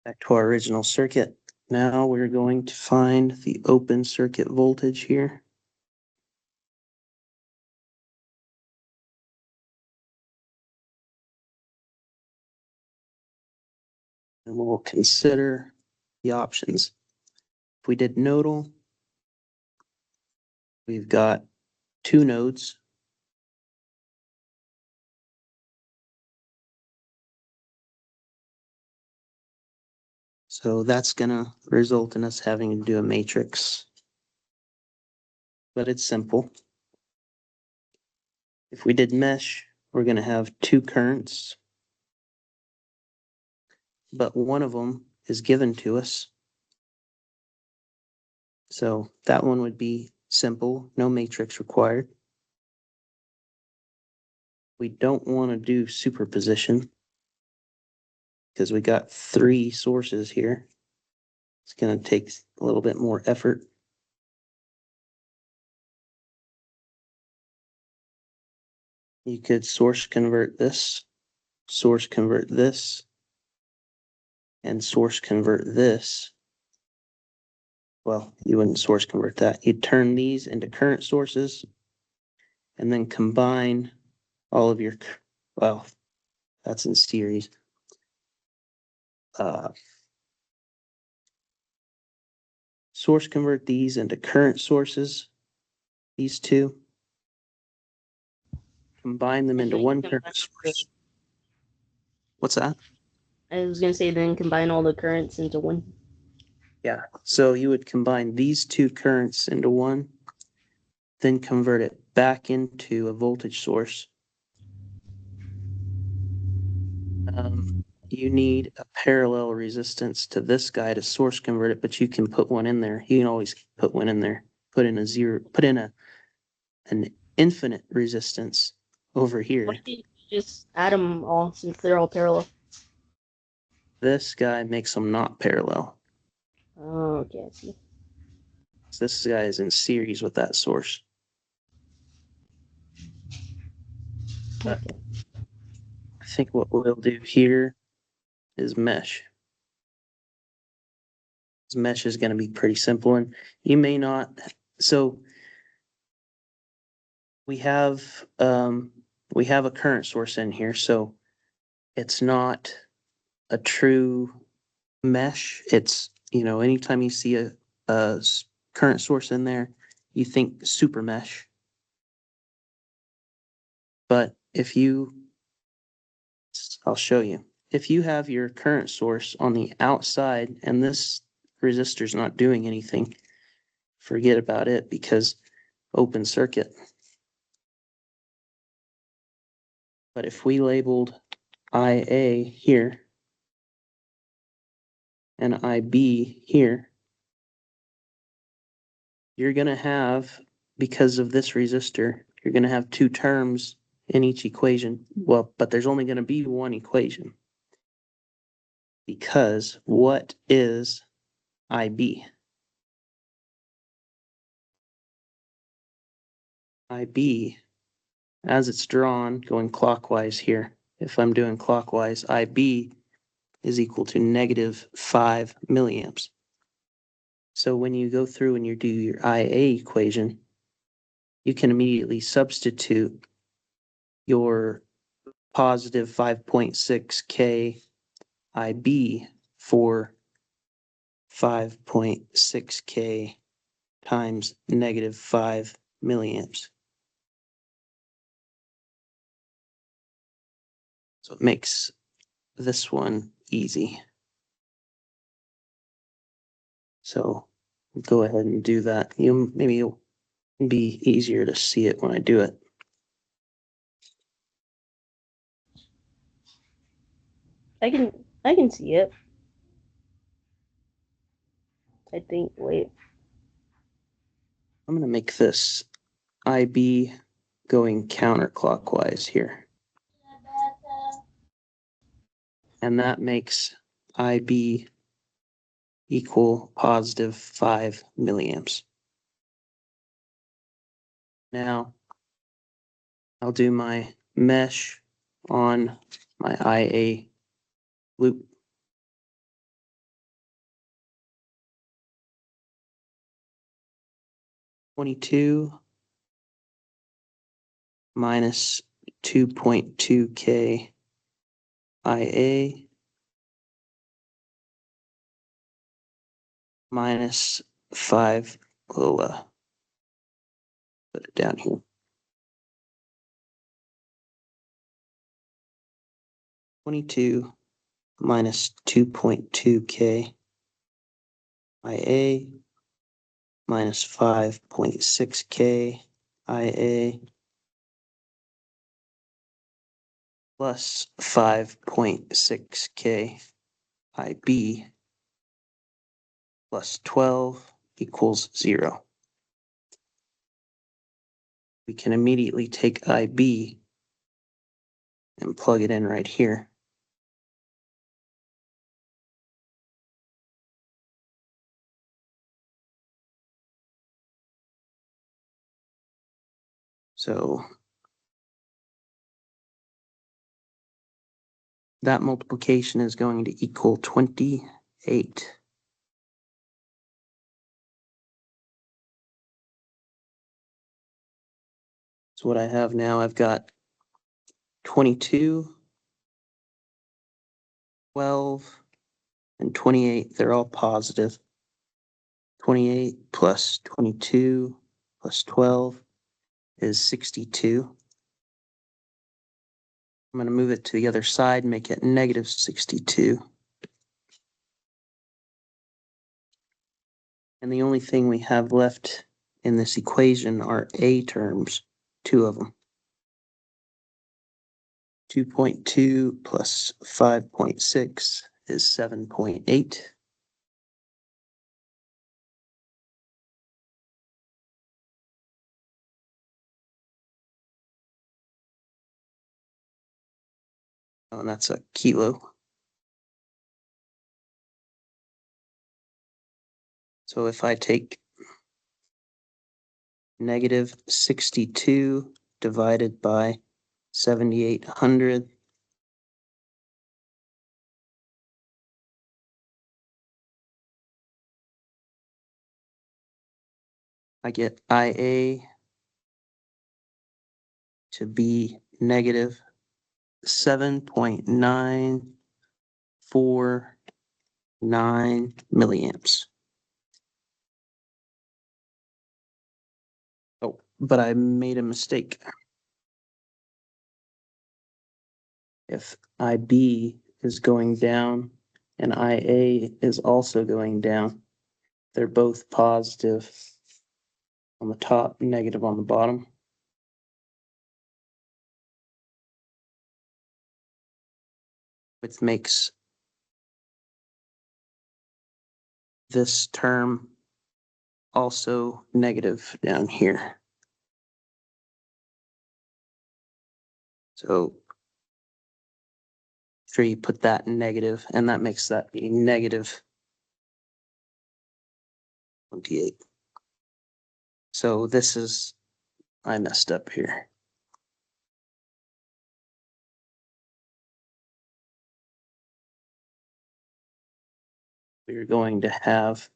S2: Back to our original circuit. Now we're going to find the open circuit voltage here. And we'll consider the options. If we did nodal, we've got two nodes. So that's gonna result in us having to do a matrix. But it's simple. If we did mesh, we're gonna have two currents, but one of them is given to us. So that one would be simple, no matrix required. We don't want to do superposition because we got three sources here. It's going to take a little bit more effort. You could source convert this, and source convert this. well, you wouldn't source convert that. You'd turn these into current sources and then combine all of your, well, that's in series. Source convert these into current sources, these two. Combine them into one current source. What's that?
S6: I was gonna say then combine all the currents into one.
S2: Yeah, so you would combine these two currents into one, then convert it back into a voltage source. You need a parallel resistance to this guy to source convert it, but you can put one in there. You can always put one in there. Put in a zero, put in an infinite resistance over here.
S6: Why don't you just add them all since they're all parallel?
S2: This guy makes them not parallel.
S6: Oh, okay, I see.
S2: So this guy is in series with that source.
S6: Okay.
S2: I think what we'll do here is mesh. This mesh is going to be pretty simple, and you may not. So we have a current source in here, so it's not a true mesh. It's, anytime you see a current source in there, you think super mesh. But I'll show you. If you have your current source on the outside and this resistor's not doing anything, forget about it because open circuit. But if we labeled IA here and IB here, you're going to have, because of this resistor, you're going to have two terms in each equation. Well, but there's only going to be one equation. Because what is IB? IB, as it's drawn, going clockwise here, if I'm doing clockwise, IB is equal to -5 milliamps. So when you go through and you do your IA equation, you can immediately substitute your positive 5.6 K IB for 5.6 K times -5 milliamps. So it makes this one easy. So go ahead and do that. Maybe it'll be easier to see it when I do it.
S6: I can see it. I think. Wait.
S2: I'm going to make this IB going counterclockwise here. And that makes IB equal +5 milliamps. Now, I'll do my mesh on my IA loop. -22 minus 2.2 K IA minus 5. We'll put it down here. -22 minus 2.2 K IA minus 5.6 K IA plus 5.6 K IB plus 12 equals 0. We can immediately take IB and plug it in right here. So that multiplication is going to equal 28. So what I have now, I've got 22, 12, and 28. They're all positive. 28 plus 22 plus 12 is 62. I'm going to move it to the other side, make it negative 62. And the only thing we have left in this equation are A terms, two of them. 2.2 plus 5.6 is 7.8. Oh, and that's a kilo. So if I take negative 62 divided by 7,800, I get IA to be negative 7.949 milliamps. Oh, but I made a mistake. If IB is going down and IA is also going down, they're both positive on the top, negative on the bottom. Which makes this term also negative down here. So sure you put that in negative, and that makes that be negative 28. So this is, I messed up here. We're going to have,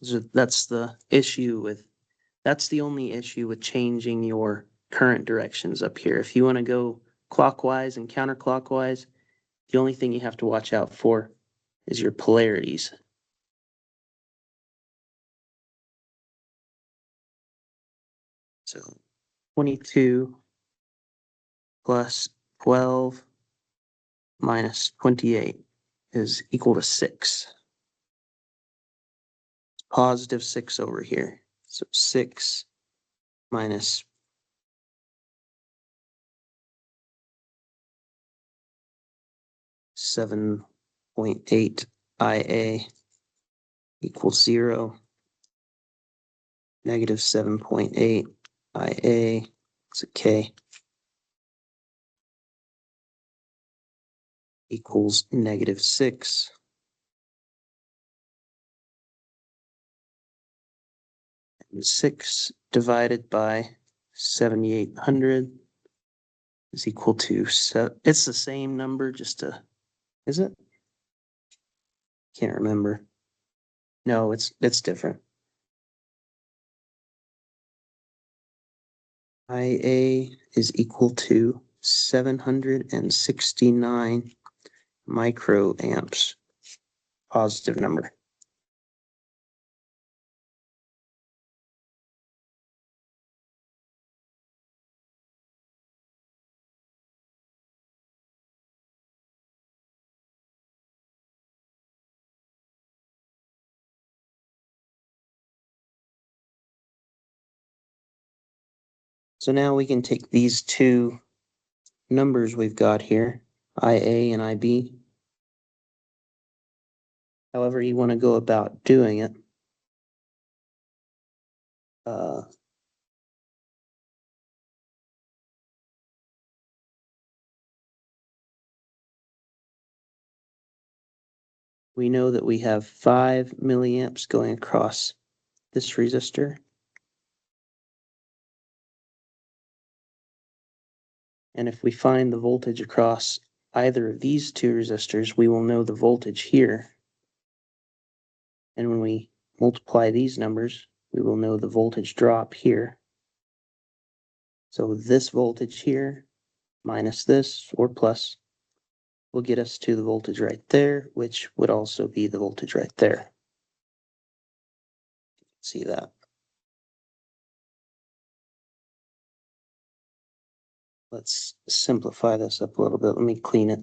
S2: so that's the issue with, that's the only issue with changing your current directions up here. If you want to go clockwise and counterclockwise, the only thing you have to watch out for is your polarities. So 22 plus 12 minus 28 is equal to 6. Positive 6 over here. So 6 minus 7.8 IA equals 0. Negative 7.8 IA, it's a K, equals negative 6. And 6 divided by 7,800 is equal to, it's the same number, just a, is it? Can't remember. No, it's different. IA is equal to 769 microamps, positive number. So now we can take these two numbers we've got here, IA and IB. However you want to go about doing it. We know that we have 5 milliamps going across this resistor. And if we find the voltage across either of these two resistors, we will know the voltage here. And when we multiply these numbers, we will know the voltage drop here. So this voltage here minus this or plus will get us to the voltage right there, which would also be the voltage right there. See that? Let's simplify this up a little bit. Let me clean it.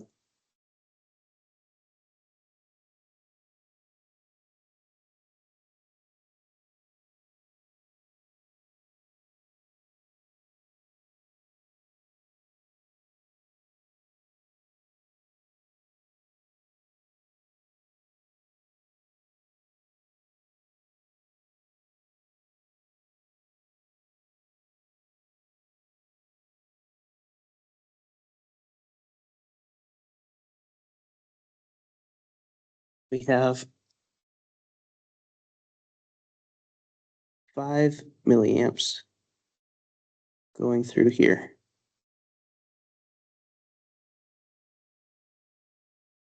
S2: We have 5 milliamps going through here.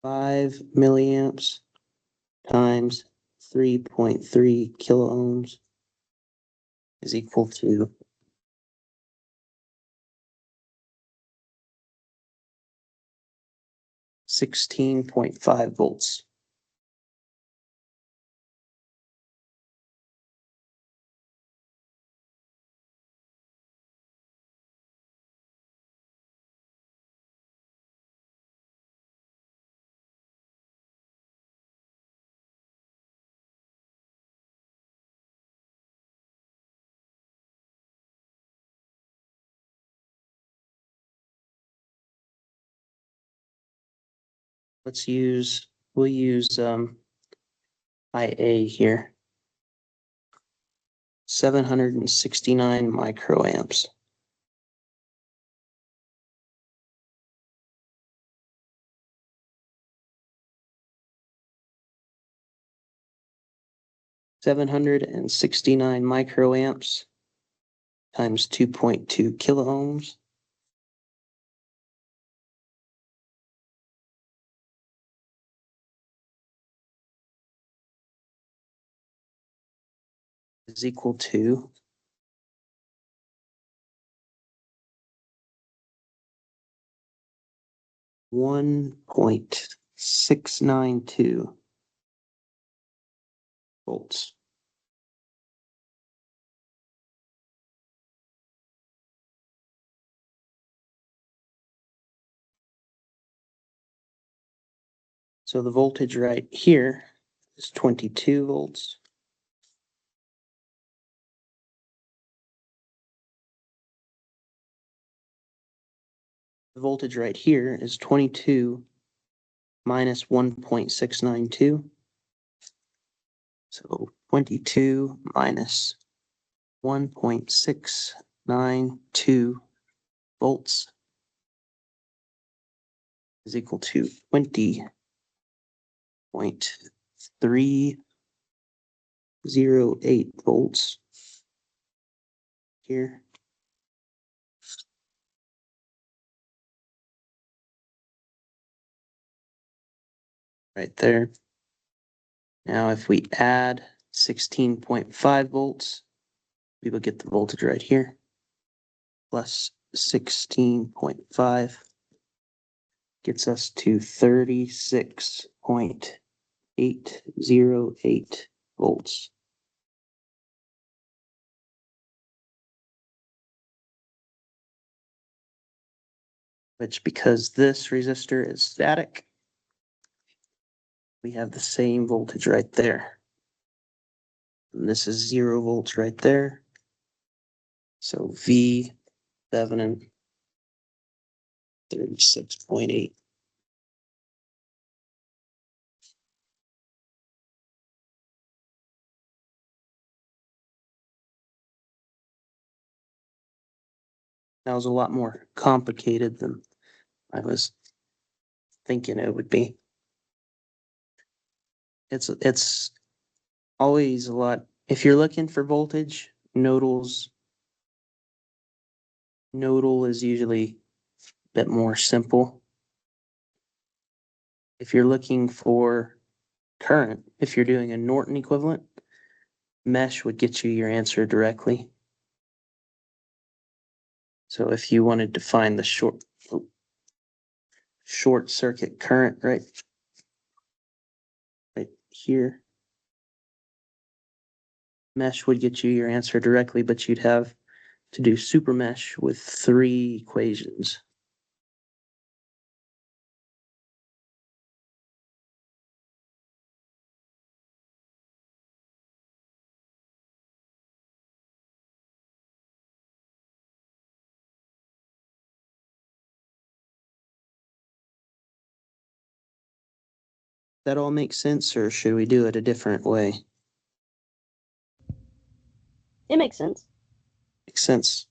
S2: 5 milliamps times 3.3 kilo ohms is equal to 16.5 volts. We'll use IA here. 769 microamps. $769 microamps times 2.2 kilo ohms is equal to 1.692 volts. So the voltage right here is 22 volts. The voltage right here is 22 minus 1.692. So 22 minus 1.692 volts is equal to 20.308 volts here. Right there. Now, if we add 16.5 volts, we will get the voltage right here. Plus 16.5 gets us to 36.808 volts. Which, because this resistor is static, we have the same voltage right there. And this is 0 volts right there. So V Thevenin 36.8. That was a lot more complicated than I was thinking it would be. It's always a lot. If you're looking for voltage, nodal is usually a bit more simple. If you're looking for current, if you're doing a Norton equivalent, mesh would get you your answer directly. So if you wanted to find the short circuit current right here, mesh would get you your answer directly, but you'd have to do super mesh with 3 equations. That all makes sense, or should we do it a different way?
S6: It makes sense.
S2: Makes sense.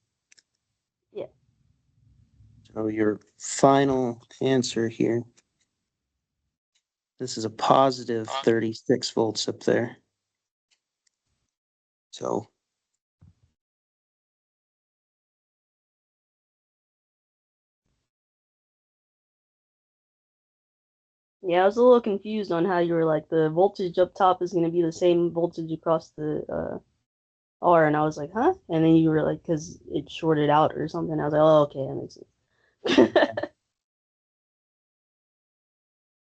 S6: Yeah.
S2: So your final answer here. This is a positive 36 volts up there. So
S6: Yeah, I was a little confused on how you were like the voltage up top is going to be the same voltage across the R, and I was like, huh? And then you were like, because it shorted out or something. I was like, oh, okay, that makes sense.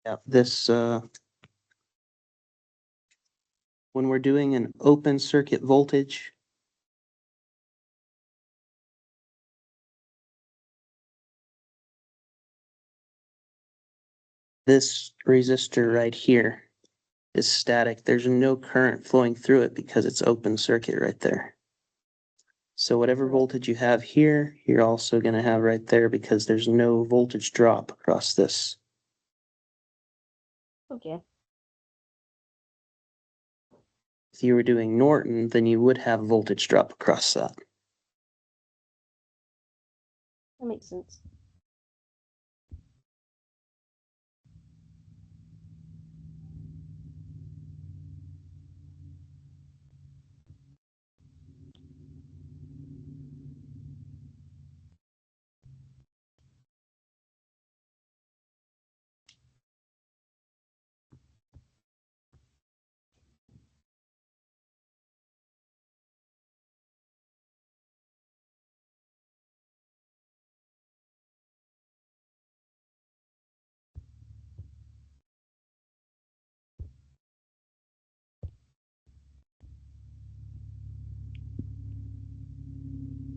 S2: yeah, this when we're doing an open circuit voltage, this resistor right here is static. There's no current flowing through it because it's open circuit right there. So whatever voltage you have here, you're also going to have right there because there's no voltage drop across this.
S6: Okay.
S2: If you were doing Norton, then you would have voltage drop across that.
S6: That makes sense.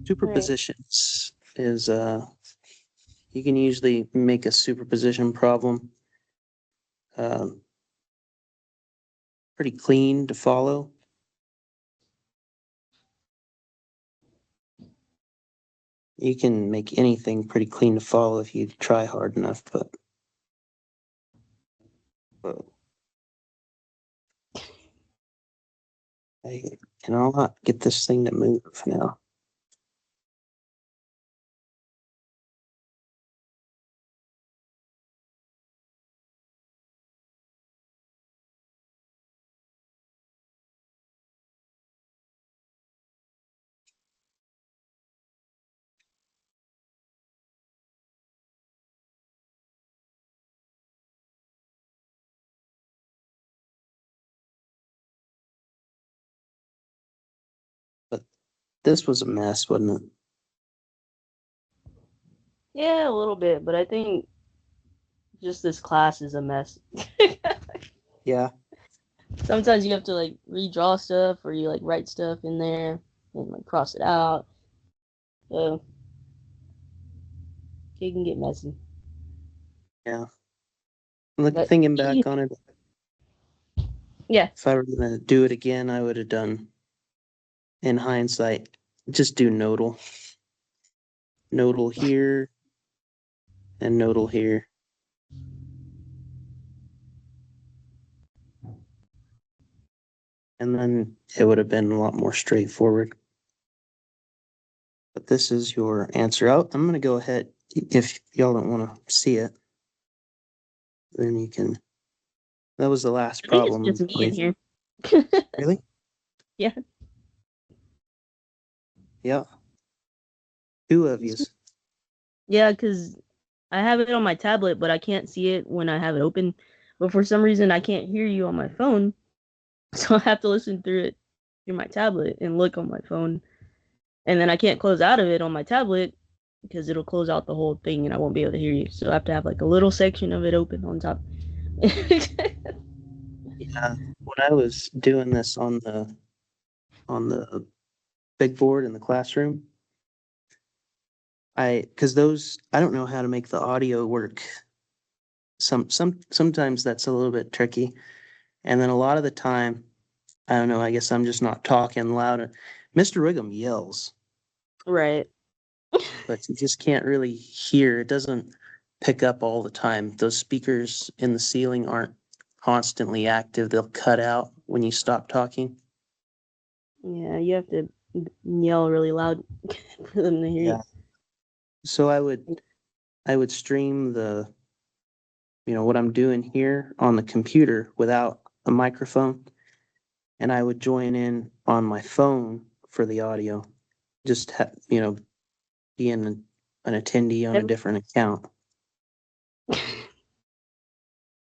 S2: Superpositions is you can usually make a superposition problem pretty clean to follow. You can make anything pretty clean to follow if you try hard enough, but I cannot get this thing to move now. But this was a mess, wasn't it?
S6: Yeah, a little bit, but I think just this class is a mess.
S2: Yeah.
S6: Sometimes you have to like redraw stuff or you like write stuff in there and like cross it out. So it can get messy.
S2: Yeah. Look,
S6: But
S2: thinking back on it,
S6: yeah,
S2: if I were gonna do it again, I would have done, in hindsight, just do nodal. Nodal here and nodal here. And then it would have been a lot more straightforward. But this is your answer out. I'm gonna go ahead, if y'all don't wanna see it, then you can, that was the last
S6: I think
S2: problem.
S6: it's just me in here.
S2: Really?
S6: Yeah.
S2: Yeah. 2 of you.
S6: Yeah, because I have it on my tablet, but I can't see it when I have it open. But for some reason, I can't hear you on my phone. So I have to listen through it through my tablet and look on my phone. And then I can't close out of it on my tablet because it'll close out the whole thing and I won't be able to hear you. So I have to have like a little section of it open on top.
S2: Yeah, when I was doing this on the big board in the classroom, because those, I don't know how to make the audio work. Sometimes that's a little bit tricky. And then a lot of the time, I don't know, I guess I'm just not talking loud. Mr. Riggum yells,
S6: Right.
S2: but you just can't really hear. It doesn't pick up all the time. Those speakers in the ceiling aren't constantly active. They'll cut out when you stop talking.
S6: Yeah, you have to yell really loud for them to hear
S2: Yeah.
S6: you.
S2: So I would stream what I'm doing here on the computer without a microphone, and I would join in on my phone for the audio. Just being an attendee on a different account.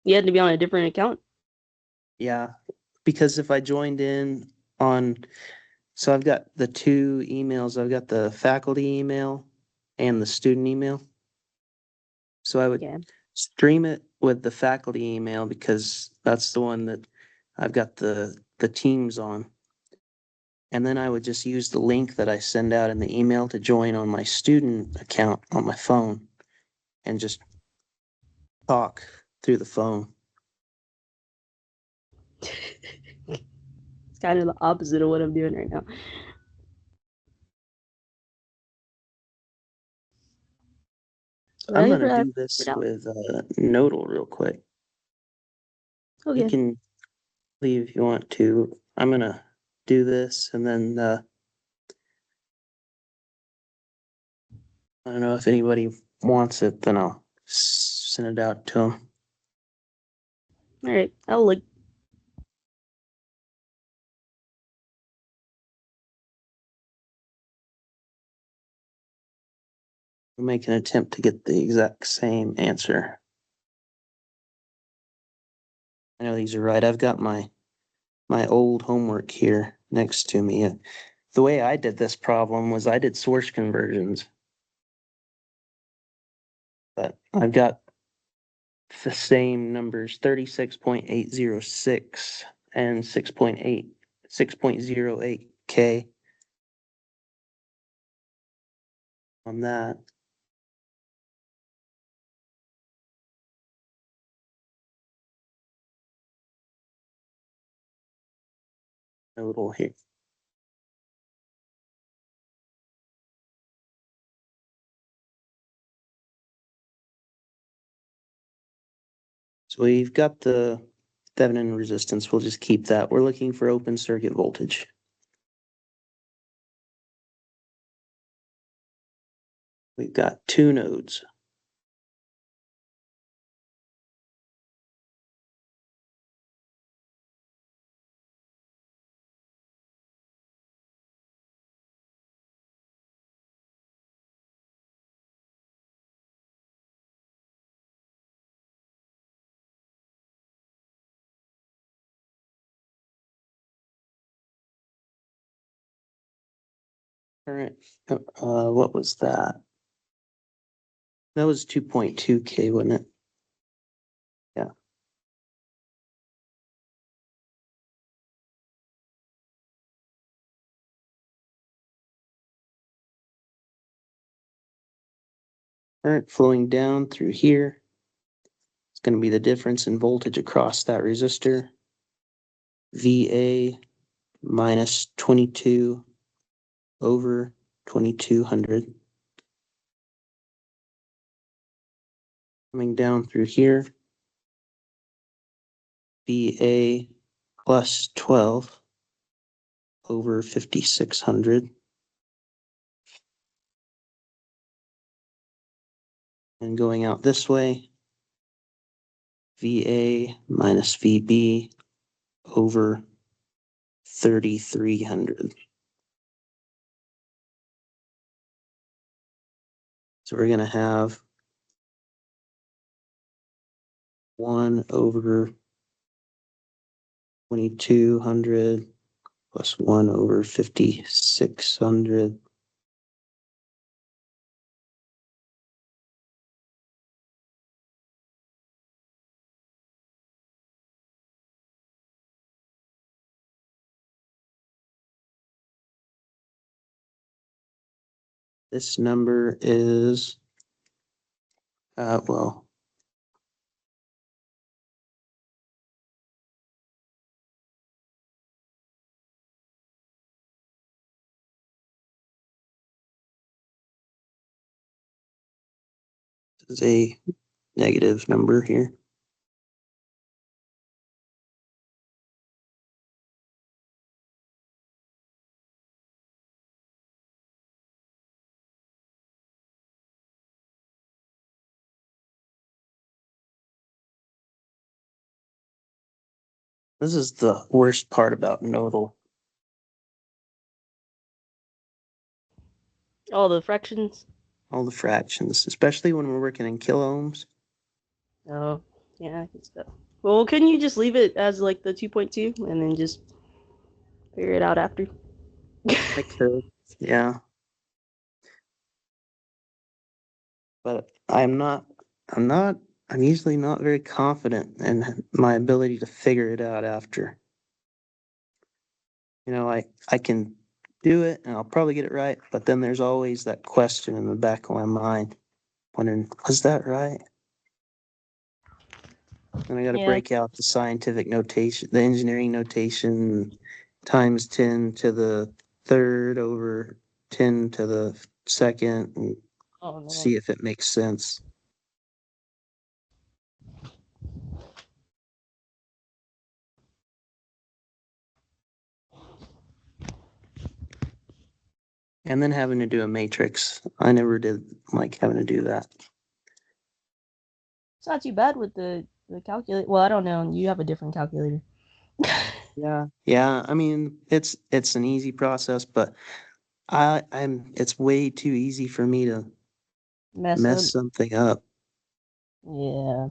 S6: You had to be on a different account?
S2: Yeah, because if I joined in so I've got the two emails. I've got the faculty email and the student email. So I would
S6: Yeah.
S2: stream it with the faculty email because that's the one that I've got the teams on. And then I would just use the link that I send out in the email to join on my student account on my phone and just talk through the phone.
S6: It's kind of the opposite of what I'm doing right now.
S2: I'm
S6: Whatever
S2: gonna
S6: I
S2: do this
S6: figured out.
S2: with Nodal real quick. You
S6: Okay.
S2: can leave if you want to. I'm gonna do this and then I don't know if anybody wants it, then I'll send it out to them.
S6: All right. I'll look.
S2: We'll make an attempt to get the exact same answer. I know these are right. I've got my old homework here next to me. The way I did this problem was I did source conversions. But I've got the same numbers, 36.806 and 6.08K on that. A little here. So we've got the Thevenin resistance. We'll just keep that. We're looking for open circuit voltage. We've got two nodes. Current, what was that? That was 2.2K, wasn't it? Yeah. Current flowing down through here. It's going to be the difference in voltage across that resistor. VA minus 22 over 2200. Coming down through here. VA plus 12 over 5600. And going out this way, VA minus VB over 3300. So we're going to have 1 over 2200 plus 1 over 5600 This number is, well, this is a negative number here. This is the worst part about nodal.
S6: All the fractions.
S2: All the fractions, especially when we're working in kiloohms.
S6: Oh, yeah, I guess so. Well, couldn't you just leave it as like the 2.2 and then just figure it out after?
S2: I could, yeah. But I'm usually not very confident in my ability to figure it out after. You know, I can do it and I'll probably get it right, but then there's always that question in the back of my mind, wondering, was that right? And I got to
S6: Yeah.
S2: break out the scientific notation, the engineering notation, times 10 to the third over 10 to the second, and
S6: Oh man.
S2: see if it makes sense. And then having to do a matrix. I never did like having to do that.
S6: It's not too bad with the calculator. Well, I don't know. You have a different calculator.
S2: Yeah. Yeah. I mean, it's an easy process, but it's way too easy for me to
S6: Mess up.
S2: mess something up.
S6: Yeah.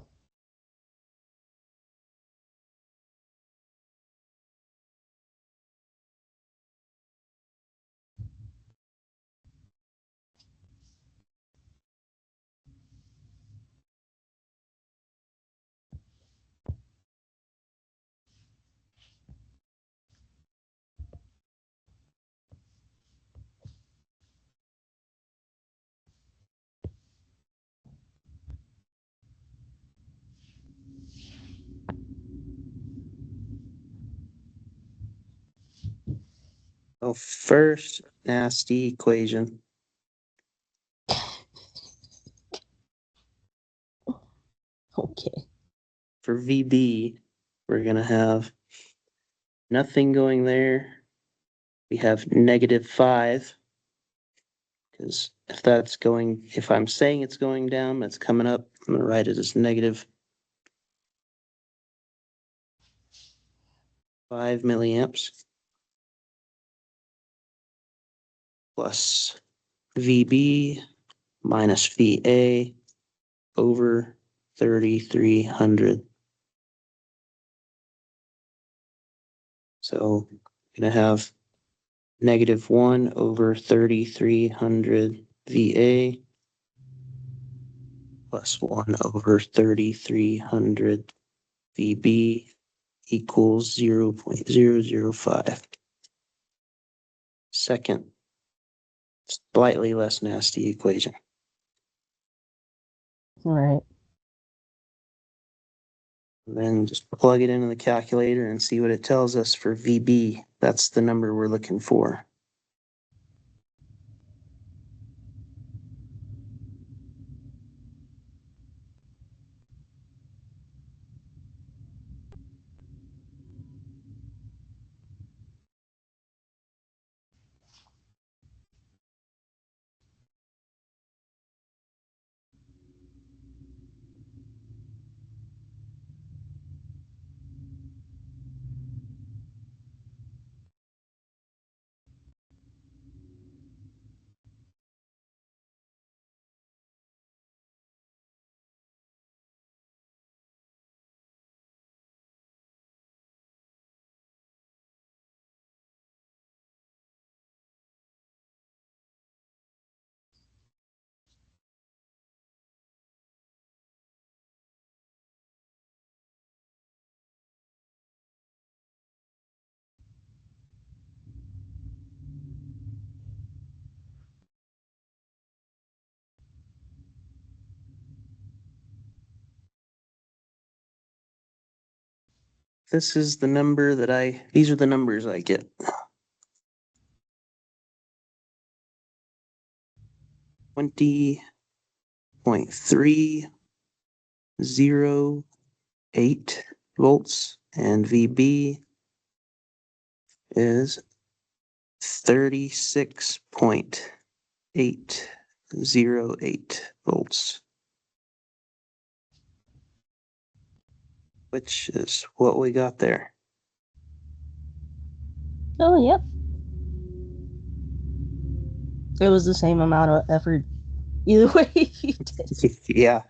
S2: So first nasty equation
S6: Okay.
S2: for VB, we're gonna have nothing going there. We have -5, because if I'm saying it's going down, that's coming up, I'm gonna write it as -5 milliamps plus VB minus VA over 3,300. So I'm gonna have -1 over 3,300 VA plus 1 over 3,300 VB equals 0.005. Second, slightly less nasty equation.
S6: All right.
S2: And then just plug it into the calculator and see what it tells us for VB. That's the number we're looking for. this is the number that these are the numbers I get. 20.308 volts, and VB is 36.808 volts, which is what we got there.
S6: Oh, yep. It was the same amount of effort either way you did.
S2: Yeah,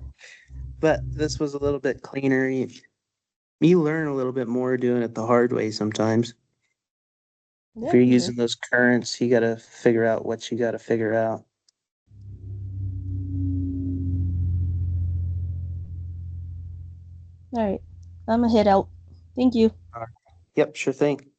S2: but this was a little bit cleaner. You learn a little bit more doing it the hard way sometimes.
S6: Yeah,
S2: If you're
S6: for
S2: using those currents, you got to figure out what you got to figure out.
S6: All right. I'm gonna head out. Thank you.
S2: Yep, sure thing.